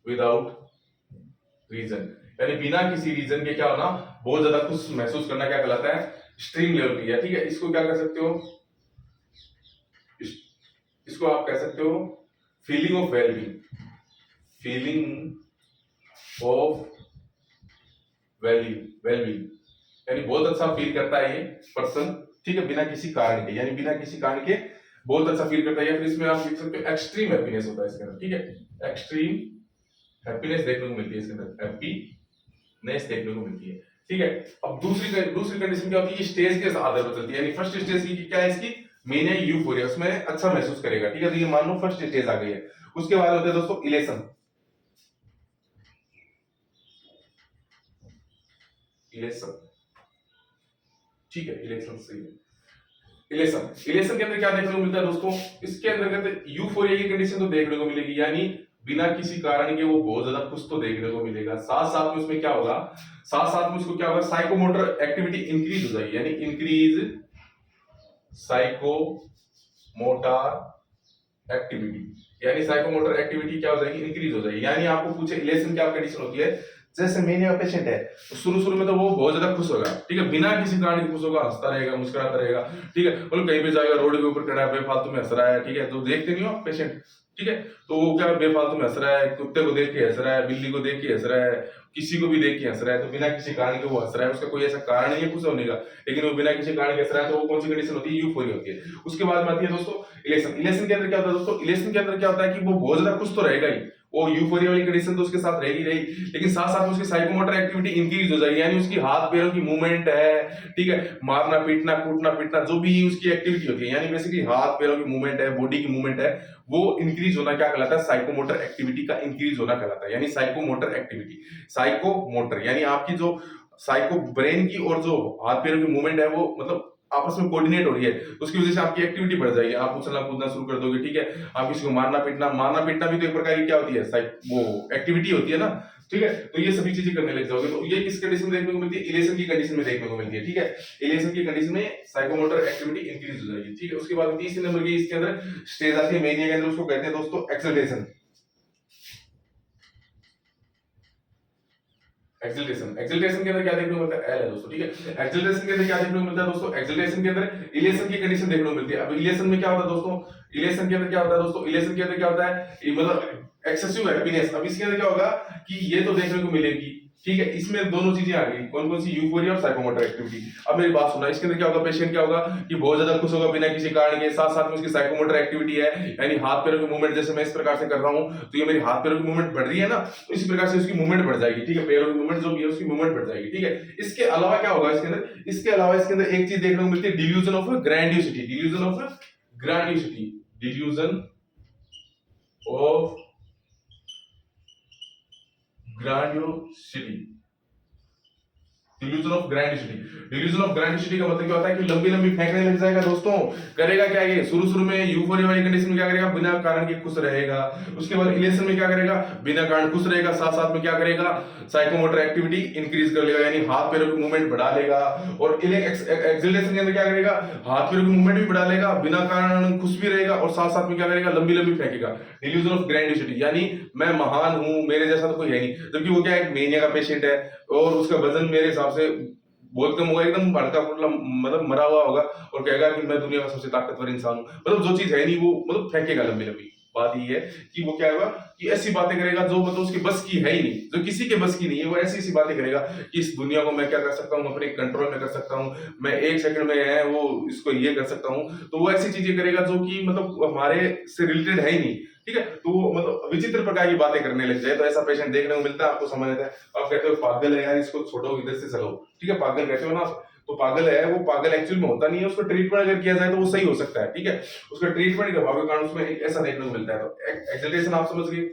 without reason, यानी बिना किसी रीजन के क्या होना, बहुत ज्यादा खुश महसूस करना, क्या कहलाता है? एक्सट्रीम लेवल पे है, ठीक है। इसको क्या कर सकते हो? इसको आप कह सकते हो feeling of wellbeing, feeling of wellbeing, यानी बहुत अच्छा फील करता है ये पर्सन, ठीक है, बिना किसी कारण के, यानी बिना किसी कारण के बहुत अच्छा फील करता है। या फिर इसमें आप लिख सकते हो एक्सट्रीम हैप्पीनेस होता है इसके अंदर, ठीक है, एक्सट्रीम हैप्पीनेस देखने को मिलती है इसके अंदर, हैप्पीनेस देखने को मिलती है, ठीक है। अब दूसरी कंडीशन क्या होती है? स्टेज के आधार पर चलती है, यानी फर्स्ट स्टेज की क्या है इसकी? मेनिया यूफोरिया, उसमें अच्छा महसूस करेगा, ठीक है। तो ये मान लो फर्स्ट स्टेज आ गई है। उसके बाद होता है दोस्तों इलेशन, इलेशन, ठीक है, इलेक्शन सही है। इलेक्शन के अंदर क्या देखने को मिलता है दोस्तों? इसके अंदर कहते यूफोरिया की कंडीशन तो देखने को मिलेगी, यानी बिना किसी कारण के वो बहुत ज्यादा खुश तो देखने को मिलेगा। साथ साथ में उसमें क्या होगा? साथ साथ में उसको क्या होगा? साइकोमोटर एक्टिविटी इंक्रीज हो जाएगी, यानी इंक्रीज साइकोमोटर एक्टिविटी, यानी साइकोमोटर एक्टिविटी क्या हो जाएगी? इंक्रीज हो जाएगी। यानी आपको पूछे इलेक्शन क्या कंडीशन होती है? जैसे मेनिया पेशेंट है तो शुरू में तो वो बहुत ज्यादा खुश होगा, ठीक है, बिना किसी कारण के खुश होगा, हंसता रहेगा, मुस्कुराता रहेगा, ठीक है, मतलब कहीं भी जाएगा, रोड के ऊपर खड़ा है, बेफालतू में हंस रहा है, ठीक है, तो देखते नहीं हो आप पेशेंट, ठीक है, तो वो क्या बेफालतू में हंस रहा है, कुत्ते को देख के हंस रहा है, बिल्ली को देख के हंस रहा है, किसी को भी देख के हंस रहा है, तो बिना किसी कारण के वो हंस रहा है, उसका कोई ऐसा कारण नहीं है खुश होने का, लेकिन वो बिना किसी कारण के हंस रहा है, तो वो कौन सी कंडीशन होती है? यूफोरिया होती है। उसके बाद में आती है दोस्तों इलेक्शन के अंदर क्या होता है दोस्तों? इलेक्शन के अंदर क्या होता है कि वो बहुत ज्यादा खुश तो रहेगा ही, वो यूफोरिया वाली कंडीशन तो उसके साथ रहेगी रही, लेकिन साथ साथ में उसकी साइकोमोटर एक्टिविटी इंक्रीज हो जाएगी, यानी उसकी हाथ पैरों की मूवमेंट है, ठीक है, मारना पीटना कूटना पीटना जो भी उसकी एक्टिविटी होती है, यानी बेसिकली हाथ पैरों की मूवमेंट है, बॉडी की मूवमेंट है, वो इंक्रीज होना क्या कहलाता है? साइकोमोटर एक्टिविटी का इंक्रीज होना कहलाता है। यानी साइकोमोटर एक्टिविटी, साइकोमोटर यानी आपकी जो साइको ब्रेन की और जो हाथ पैरों की मूवमेंट है वो मतलब आपस में कोऑर्डिनेट हो रही है, उसकी वजह से आपकी एक्टिविटी बढ़ जाएगी, आप उछलना कूदना शुरू कर दोगे, ठीक है, आप किसी को मारना पीटना भी तो एक प्रकार की क्या होती है? वो एक्टिविटी होती है ना, ठीक है, तो ये सभी चीजें करने लग जाओगे। तो ये किस कंडीशन में देखने को मिलती है? इलेशन की कंडीशन में देखने को मिलती है, ठीक है, इलेशन की कंडीशन में साइकोमोटर एक्टिविटी इंक्रीज हो जाएगी, ठीक है। उसके बाद तीसरे नंबर की इसके अंदर स्टेज आती है मेनिया के अंदर, उसको कहते हैं दोस्तों एक्सल्टेशन, एक्सल्टेशन के अंदर क्या देखने को मिलता है? एल है दोस्तों, ठीक है, एक्सल्टेशन के अंदर क्या देखने को मिलता है दोस्तों? एक्सल्टेशन के अंदर इलेशन की कंडीशन देखने को मिलती है। अब इलेशन में क्या होता है दोस्तों? इलेशन के अंदर क्या होता है दोस्तों? इलेशन के अंदर क्या होता है? मतलब एक्सेसिव हैप्पीनेस। अब इसके अंदर क्या होगा कि ये तो देखने को मिलेगी, ठीक है, इसमें दोनों चीजें आ गई, कौन कौन सी? यूफोरिया और साइकोमोटर एक्टिविटी। अब मेरी बात सुनना, इसके अंदर क्या होगा? पेशेंट क्या होगा कि बहुत ज्यादा खुश होगा बिना किसी कारण के, साथ साथ में उसकी साइकोमोटर एक्टिविटी है, यानी हाथ पैरों की मूवमेंट, जैसे मैं इस प्रकार से कर रहा हूं तो ये मेरी हाथ पैरों की मूवमेंट बढ़ रही है ना, तो इसी प्रकार से उसकी मूवमेंट बढ़ जाएगी, ठीक है, पैरों की मूवमेंट जो भी है उसकी मूवमेंट बढ़ जाएगी, ठीक है। इसके अलावा क्या होगा इसके अंदर? इसके अलावा इसके अंदर एक चीज देखने को मिलती है, delusion of grandiosity, delusion of grandiosity, delusion of grandiosity, delusion of grandiosity. Delusion of grandiosity का मतलब क्या होता है कि लंबी लंबी फेंकने लग जाएगा दोस्तों। करेगा क्या ये? शुरू में यूफोरिया वाली कंडीशन में क्या करेगा? बिना कारण के खुश रहेगा। उसके बाद इलेशन में क्या करेगा? बिना कारण खुश रहेगा, साथ साथ में क्या करेगा? साइकोमोटर एक्टिविटी इंक्रीज कर लेगा, यानी हाथ पैरों की मूवमेंट बढ़ा लेगा। और एक्सल्टेशन के अंदर क्या करेगा? हाथ पैरों की मूवमेंट भी बढ़ा लेगा, बिना कारण खुश भी रहेगा, और साथ साथ में क्या करेगा? लंबी लंबी फेंकेगा। डिल्यूजन ऑफ ग्रैंडियोसिटी, यानी मैं महान हूं, मेरे जैसा तो कोई है नहीं, जबकि वो क्या है? मेनिया का पेशेंट है और उसका वजन मेरे हिसाब से बहुत कम होगा, एकदम भड़का फुटला मतलब मरा हुआ होगा, और कहेगा कि मैं दुनिया का सबसे ताकतवर इंसान हूं। मतलब जो चीज है नहीं वो मतलब फेंकेगा लंबी लंबी। बात ये है कि वो क्या होगा कि ऐसी बातें करेगा जो मतलब उसकी बस की है ही नहीं, जो किसी के बस की नहीं है, वो ऐसी ऐसी बातें करेगा कि इस दुनिया को मैं क्या कर सकता हूँ, अपने कंट्रोल में कर सकता हूँ, मैं एक सेकंड में है वो इसको ये कर सकता हूँ। तो वो ऐसी चीजें करेगा जो कि मतलब हमारे से रिलेटेड है ही नहीं, ठीक है। तो वो मतलब विचित्र प्रकार की बातें करने लग जाए, तो ऐसा पेशेंट देखने को मिलता है। आपको समझ आता है, आप कहते हो पागल है यार, इसको छोड़ो, इधर से चलो, ठीक है, पागल कहते हो ना, तो पागल है, वो पागल एक्चुअल में होता नहीं है, उसको ट्रीटमेंट अगर किया जाए तो वो सही हो सकता है, ठीक है। उसका ट्रीटमेंट करवाओ के कारण उसमें एक ऐसा देखने को मिलता है। तो एक्सल्टेशन आप समझ गए।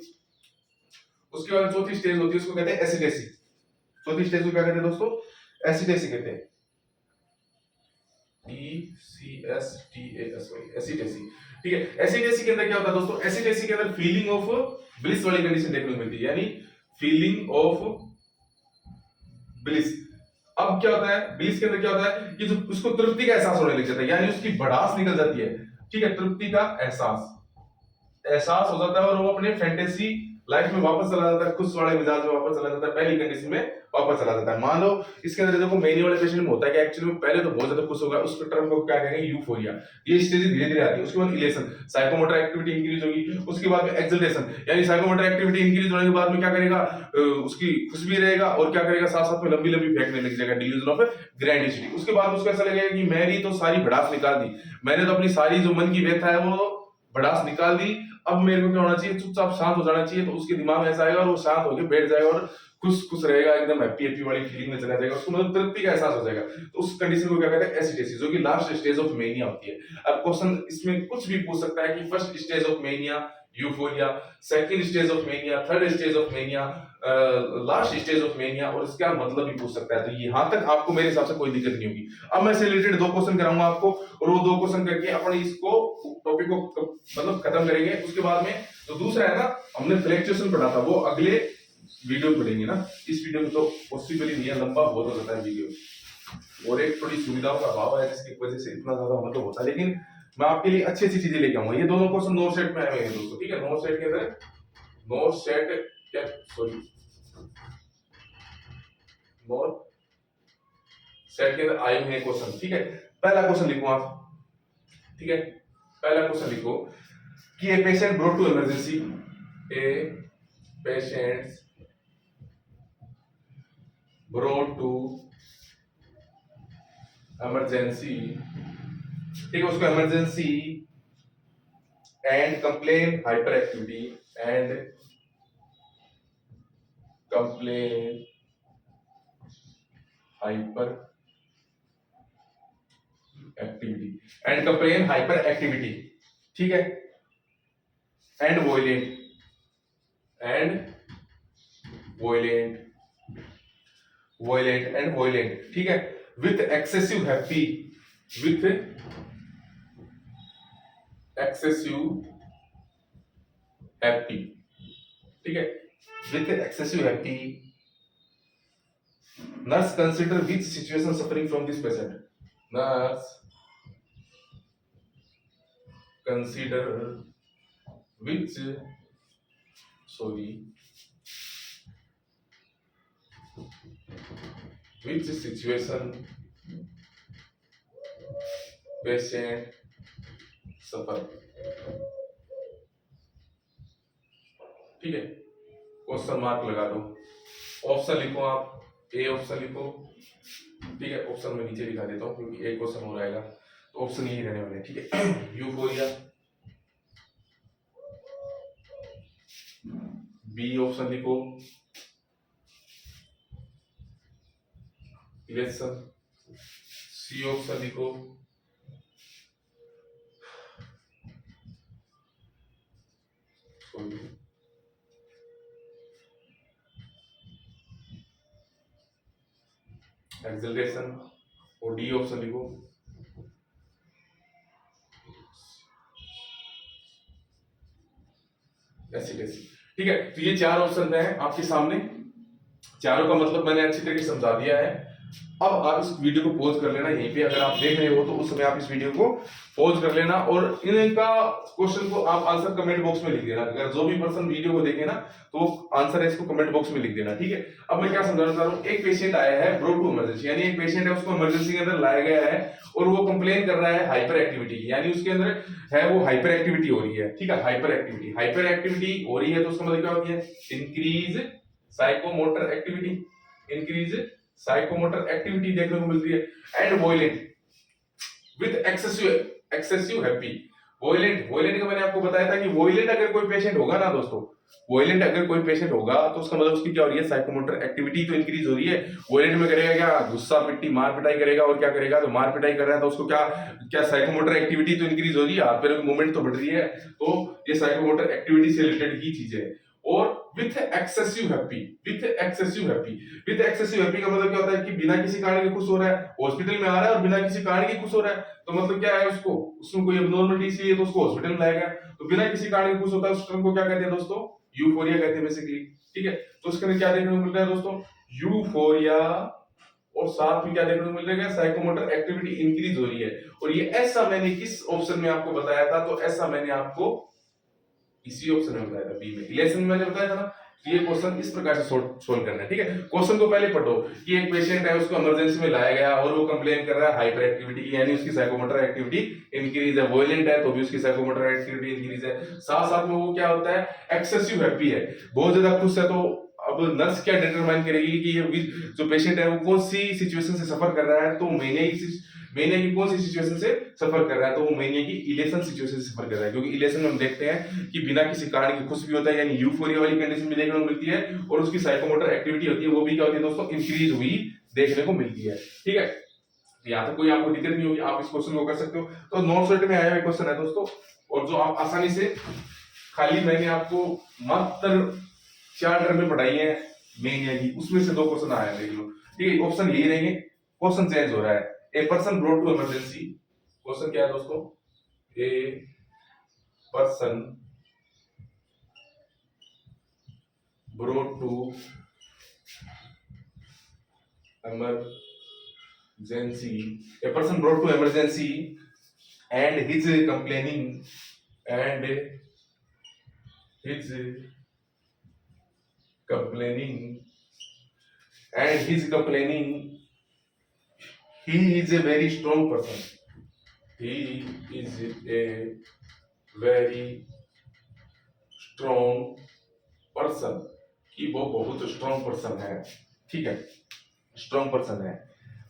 उसके बाद चौथी स्टेज होती है, उसको कहते हैं एसिडेसी। चौथी स्टेज को क्या कहते हैं दोस्तों? एसिडेसी कहते हैं, ECSTASY, एसिडेसी, ठीक है। एसिडेसी के अंदर क्या होता है दोस्तों? एसिडेसी के अंदर फीलिंग ऑफ ब्लिस वाली कंडीशन देखने को मिलती है, यानी फीलिंग ऑफ ब्लिस। अब क्या होता है ब्लिस के अंदर, क्या होता है कि जो उसको तृप्ति का एहसास होने लग जाता है, यानी उसकी भड़ास निकल जाती है, ठीक है, तृप्ति का एहसास एहसास हो जाता है, और वो अपने फैंटेसी लाइफ में वापस चला जाता है, खुश वाले मिजाज में वापस चला जाता है, पहली कंडीशन में वापस चला जाता है। मान लो इसके अंदर देखो मेनी वाले पेशेंट में होता है कि एक्चुअली में पहले तो बहुत ज्यादा खुश होगा, उसके टर्म को क्या कहेंगे, यूफोरिया। ये स्टेज धीरे धीरे आती है। उसके बाद इलेशन, साइकोमोटर एक्टिविटी इंक्रीज होगी। उसके बाद में एक्सल्टेशन, यानी साइकोमोटर एक्टिविटी इंक्रीज होने के बाद में क्या करेगा, उसकी खुश भी रहेगा और क्या करेगा, साथ साथ में लंबी लंबी फेंकने लग जाएगा, डिल्यूजन ऑफ ग्रैंडिसिटी। उसके बाद उसको ऐसा लगेगा कि मेरी तो सारी भड़ास निकाल दी, मैंने तो अपनी सारी जो मन की व्यथा है वो भड़ास निकाल दी, अब मेरे को क्या होना चाहिए, चुपचाप शांत हो जाना चाहिए। तो उसके दिमाग में ऐसा आएगा और वो शांत होकर बैठ जाएगा और खुश खुश रहेगा, एकदम हैप्पी हैप्पी वाली फीलिंग में चला जाएगा, उसको मतलब तृप्ति का एहसास हो जाएगा। तो उस कंडीशन को क्या कहते हैं, एसिडेसिस, जो कि लास्ट स्टेज ऑफ मेनिया होती है। अब क्वेश्चन इसमें कुछ भी पूछ सकता है कि first stage of mania euphoria, second stage of mania, third stage of mania, last stage of mania, और इसका मतलब भी पूछ सकता है। तो यहां तक आपको मेरे हिसाब से कोई दिक्कत नहीं होगी। अब मैं इससे रिलेटेड 2 क्वेश्चन कराऊंगा आपको, और वो 2 क्वेश्चन करके अपन इसको टॉपिक को मतलब खत्म करेंगे। उसके बाद में तो दूसरा है ना, हमने फ्लैक्चुएशन पढ़ा था, वो अगले वीडियो पढ़ेंगे ना। इस वीडियो में तो पॉसिबल ही नहीं है, लंबा बहुत हो जाता है वीडियो, और एक थोड़ी सुविधाओं का अभाव है जिसकी वजह से इतना ज्यादा मतलब होता है। लेकिन मैं आपके लिए अच्छी अच्छी चीजें लेके आऊंगा। ये दोनों क्वेश्चन नोट सेट में आए हुए हैं दोस्तों, ठीक है। नोट सेट के अंदर, नोट सेट क्या, सॉरी, नोट सेट के अंदर आए हुए हैं क्वेश्चन, ठीक है। पहला क्वेश्चन लिखो आप, ठीक है। पहला क्वेश्चन लिखो कि a patient brought to emergency, a patient brought to emergency, ठीक है, उसको emergency and complain hyperactivity, and complain hyperactivity, and complain hyperactivity, ठीक है, and violent, and violent, violent and violent, ठीक है, with excessive happy, with excessive happy, ठीक है, with excessive happy. Nurse consider which situation suffering from this patient, nurse consider which, sorry, which situation patient suffer, ठीक है, question mark लगा दो। Option लिखो आप, ए ऑप्शन लिखो, ठीक है। ऑप्शन में नीचे लिखा देता हूँ क्योंकि एक क्वेश्चन हो जाएगा, तो ऑप्शन यही रहने वाले, ठीक है। यूफोरिया, बी ऑप्शन लिखो, इलेक्शन, सी ऑप्शन लिखो, एक्सेलरेशन, और डी ऑप्शन लिखो, एसिडेसी, ठीक है। तो ये 4 ऑप्शन हैं आपके सामने, चारों का मतलब मैंने अच्छी तरीके से समझा दिया है। अब आप इस वीडियो को पॉज कर लेना, यहीं पे अगर आप देख रहे हो तो उस समय आप इस वीडियो को पॉज कर लेना, और इनका क्वेश्चन को आप आंसर कमेंट बॉक्स में लिख देना। अगर जो भी पर्सन वीडियो को देखे ना तो आंसर है इसको कमेंट बॉक्स में लिख देना, ठीक है। अब मैं क्या समझाना चाह रहा हूँ, एक पेशेंट आया है ब्रॉट टू इमरजेंसी, यानी एक पेशेंट है उसको इमरजेंसी के अंदर लाया गया है और वो कंप्लेन कर रहा है हाइपर एक्टिविटी की, यानी उसके अंदर है वो हाइपर एक्टिविटी हो रही है, ठीक है। हाइपर एक्टिविटी हो रही है तो उसका मतलब क्या होती है, increase psychomotor activity, increase psychomotor activity देखने को मिलती है, एंड वोयलेंट विद एक्सेसिव हैप्पी। वोयलेंट का मैंने आपको बताया था कि वोयलेंट अगर कोई पेशेंट होगा ना दोस्तों, वोयलेंट अगर कोई पेशेंट होगा तो उसका मतलब उसकी क्या हो रही है, साइकोमोटर एक्टिविटी तो इंक्रीज हो रही है। वोयलेंट में करेगा क्या, गुस्सा पिट्टी मार पिटाई करेगा, और क्या करेगा, तो मार पिटाई कर रहा है तो उसको क्या क्या साइकोमोटर एक्टिविटी तो इंक्रीज हो रही है, हाथ पैर में मूवमेंट तो बढ़ रही है, तो ये साइकोमोटर एक्टिविटी से रिलेटेड ही चीजें है। और with excessive happy, with excessive happy, with excessive happy का मतलब क्या होता है कि बिना किसी कारण के खुश हो रहा है, हॉस्पिटल में आ रहा है और बिना किसी कारण के खुश हो रहा है, तो मतलब क्या है, उसको उसमें कोई एब्नॉर्मलिटी सी है तो उसको हॉस्पिटल में लाएगा, तो बिना किसी कारण के खुश होता है, उस टर्म को क्या कहते हैं दोस्तों, यूफोरिया कहते हैं बेसिकली, ठीक है। तो उसके अंदर क्या देखने को मिल रहा है दोस्तों, यूफोरिया और साथ में क्या देखने को मिल रहा है, साइकोमोटर एक्टिविटी इंक्रीज हो रही है। और ये ऐसा मैंने किस ऑप्शन में आपको बताया था, तो ऐसा मैंने आपको इसी ऑप्शन में बताया था, बी में, इलेक्शन में मैंने बताया था ना। ये क्वेश्चन इस प्रकार से सोल्व करना है, ठीक है। क्वेश्चन को पहले पढ़ो कि एक पेशेंट है, उसको इमरजेंसी में लाया गया और वो कंप्लेन कर रहा है हाइपर एक्टिविटी की, यानी उसकी साइकोमोटर एक्टिविटी इंक्रीज है। वोलेंट है तो भी उसकी साइकोमोटर एक्टिविटी इंक्रीज है। साथ साथ में वो क्या होता है, एक्सेसिव हैप्पी है, बहुत ज्यादा खुश है। तो अब नर्स क्या डिटरमाइन करेगी कि ये जो पेशेंट है वो कौन सी सिचुएशन से सफर कर रहा है, तो मेनिया की कौन सी सिचुएशन से सफर कर रहा है, तो वो मेनिया की इलेशन सिचुएशन से सफर कर रहा है। क्योंकि इलेशन में हम देखते हैं कि बिना किसी कारण के खुश भी होता है, यानी यूफोरिया वाली कंडीशन भी देखने को मिलती है, और उसकी साइकोमोटर एक्टिविटी होती है वो भी क्या होती है दोस्तों, इंक्रीज हुई देखने को मिलती है, ठीक है। यहाँ तक कोई आपको दिक्कत नहीं होगी, आप इस क्वेश्चन को कर सकते हो। तो नॉन सेट में आया हुआ क्वेश्चन है दोस्तों, और जो आप आसानी से, खाली मैंने आपको मात्र 4 टर्म में पढ़ाई है मेनिया की, उसमें से 2 क्वेश्चन आया है, देख लो, ठीक है। ऑप्शन यही रहेंगे, क्वेश्चन चेंज हो रहा है। A person brought to emergency, question क्या है दोस्तों, a person brought to emergency, a person brought to emergency and his complaining and his complaining he is a very strong person, he is a very strong person, कि वो बहुत strong person है, ठीक है, strong person है,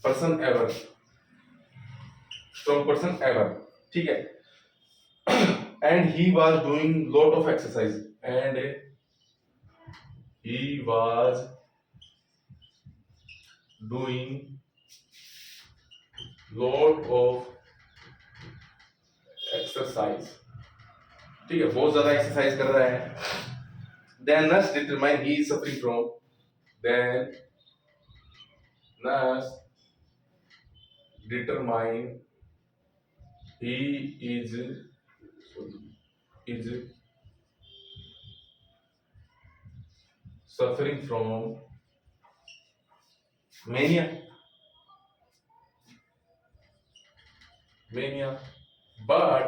person ever, strong person ever, ठीक है। And he was doing lot of exercise, and he was doing lot of exercise, ठीक है, बहुत ज्यादा एक्सरसाइज कर रहा है। Then nurse determine he is suffering from, then nurse determine he is suffering from mania, but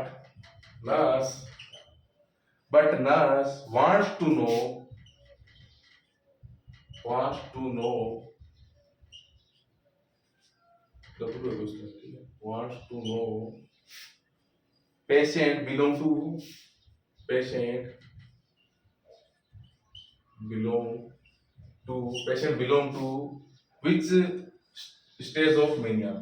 nurse wants to know patient belong to which stage of mania,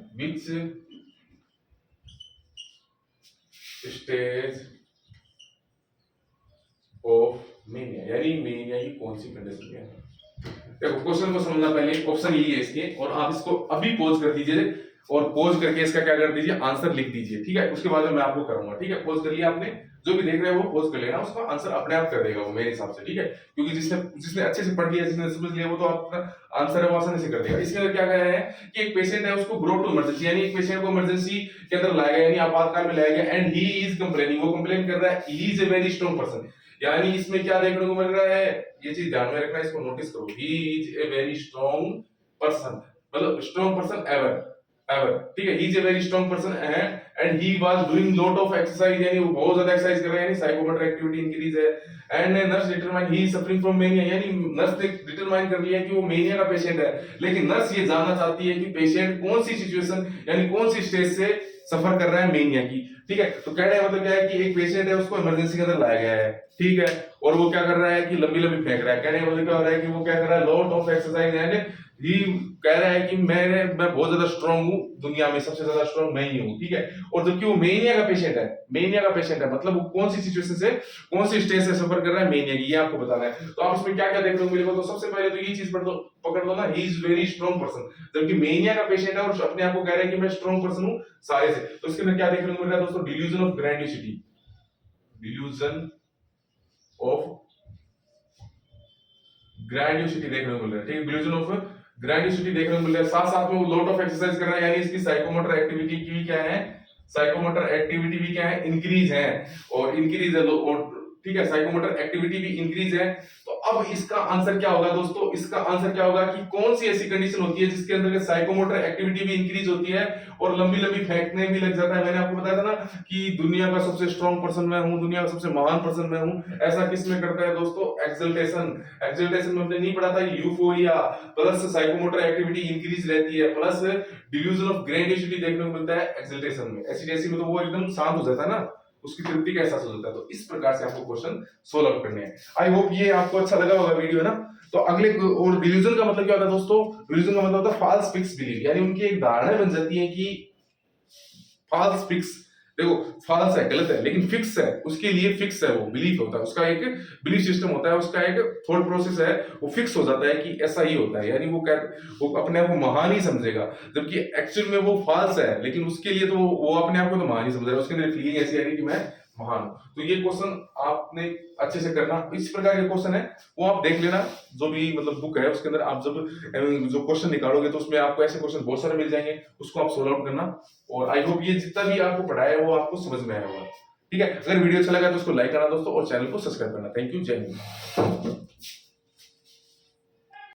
यानी mania की कौन सी कंडीशन है। देखो क्वेश्चन को समझना, पहले ऑप्शन यही है इसके, और आप इसको अभी पॉज कर दीजिए, और पॉज करके इसका क्या कर दीजिए, आंसर लिख दीजिए, ठीक है। उसके बाद में मैं आपको करूंगा, ठीक है। पॉज कर लिया आपने, जो भी देख रहे हैं वो पॉज कर लेना, उसका आंसर अपने आप कर देगा वो, मेरे हिसाब से, ठीक है। क्योंकि जिसने अच्छे से पढ़ लिया, जिसने समझ लिया, वो तो अपना आंसर है वो आसानी से कर देगा। इसके अंदर क्या कह रहे हैं कि एक पेशेंट है, उसको ब्रॉट टू इमरजेंसी, यानी एक पेशेंट को इमरजेंसी के अंदर लाया गया, यानी आपातकाल में लाया गया, एंड ही इज कंप्लेनिंग, वो कंप्लेन कर रहा है, he is a very strong person. यानी इसमें क्या देखने को मिल रहा है, ये चीज ध्यान में रखना, इसको नोटिस करो, he is a very strong person, मतलब स्ट्रॉन्ग पर्सन एवर, ठीक है। He is a very strong person and he was doing lot of exercise, यानी वो बहुत ज्यादा एक्सरसाइज कर रहा है, यानी साइकोमोटर एक्टिविटी इंक्रीज है। And nurse determine he is suffering from mania, यानी नर्स ने डिटरमाइन कर लिया कि वो मेनिया का पेशेंट है, लेकिन नर्स ये जानना चाहती है कि पेशेंट कौन सी सिचुएशन, यानी कौन सी स्टेज से सफर कर रहा है मेनिया की, ठीक है। तो कहने का मतलब क्या है कि एक पेशेंट है, उसको इमरजेंसी के अंदर लाया गया है, ठीक है, और वो क्या कर रहा है कि लंबी लंबी फेंक रहा है। कहने का मतलब क्या हो रहा है कि वो क्या कर रहा है, lot of exercise, and he कह रहा है कि मैं बहुत ज्यादा स्ट्रांग हूं, दुनिया में सबसे ज्यादा स्ट्रांग मैं ही हूं, ठीक है। और जबकि वो मेनिया का पेशेंट है, मतलब वो कौन सी सिचुएशन से, कौन सी स्टेज से सफर कर रहा है, मेनिया की, ये आपको बताना है। तो आप इसमें क्या क्या देखने को मिलेगा, तो सबसे पहले तो ये चीज पकड़ लो ना, he is very strong person, जबकि मेनिया का पेशेंट है और अपने आप को कह रहा है कि मैं स्ट्रांग पर्सन हूं सारे से। तो इसके अंदर क्या देखने को मिल रहा है दोस्तों, डिल्यूजन ऑफ ग्रैंडियोसिटी देखने को मिल रहा है, ठीक है, डिल्यूजन ऑफ ग्रैंडियोसिटी देखने को मिल रहा है। साथ साथ में वो लॉट ऑफ एक्सरसाइज कर रहा है, यानी इसकी साइकोमोटर एक्टिविटी की क्या है, इंक्रीज है, और इंक्रीज है, और ठीक है, साइकोमोटर एक्टिविटी भी इंक्रीज है। तो अब इसका आंसर क्या होगा दोस्तों, इसका आंसर क्या होगा कि कौन सी ऐसी कंडीशन होती है जिसके अंदर साइकोमोटर एक्टिविटी भी इंक्रीज होती है और लंबी लंबी फेंकने भी लग जाता है। मैंने आपको बताया था ना कि दुनिया का सबसे स्ट्रॉन्ग पर्सन मैं हूं, दुनिया का सबसे महान पर्सन मैं हूं। ऐसा किस में करता है दोस्तों, एक्सल्टेशन। एक्सल्टेशन में हमने नहीं पढ़ा था, euphoria plus psychomotor activity increase रहती है प्लस डिल्यूजन ऑफ ग्रैंडियोसिटी देखने को मिलता है एक्सल्टेशन में। एसिडेसी में तो वो एकदम शांत हो जाता है ना, उसकी तृप्ति का एहसास हो जाता है। तो इस प्रकार से आपको क्वेश्चन सोल्व आउट करने हैं। आई होप ये आपको अच्छा लगा होगा वीडियो, है ना। तो अगले, और डिल्यूजन का मतलब क्या होता है दोस्तों, डिल्यूजन का मतलब होता है फॉल्स फिक्स बिलीफ, यानी उनकी एक धारणा बन जाती है कि फॉल्स फिक्स, देखो फॉल्स है, गलत है, लेकिन फिक्स है, उसके लिए फिक्स है, वो बिलीफ होता है, उसका एक बिलीफ सिस्टम होता है, उसका एक थॉट प्रोसेस है, वो फिक्स हो जाता है कि ऐसा ही होता है, यानी वो अपने आप को महान ही समझेगा, जबकि एक्चुअल में वो फॉल्स है, लेकिन उसके लिए तो वो अपने आप को तो महान ही समझ रहा है, उसके अंदर फीलिंग ऐसी आ रही है कि मैं महान हूं। तो ये क्वेश्चन आपने अच्छे से करना, इस प्रकार के क्वेश्चन है वो आप देख लेना, जो भी मतलब बुक है उसके अंदर आप जब जो क्वेश्चन निकालोगे तो उसमें आपको ऐसे क्वेश्चन बहुत सारे मिल जाएंगे, उसको आप सोल्व आउट करना। और आई होप ये जितना भी आपको पढ़ाया है वो आपको समझ में आया होगा। ठीक है, अगर वीडियो अच्छा लगा तो उसको लाइक करना दोस्तों और चैनल को सब्सक्राइब करना। थैंक यू, जय हिंद।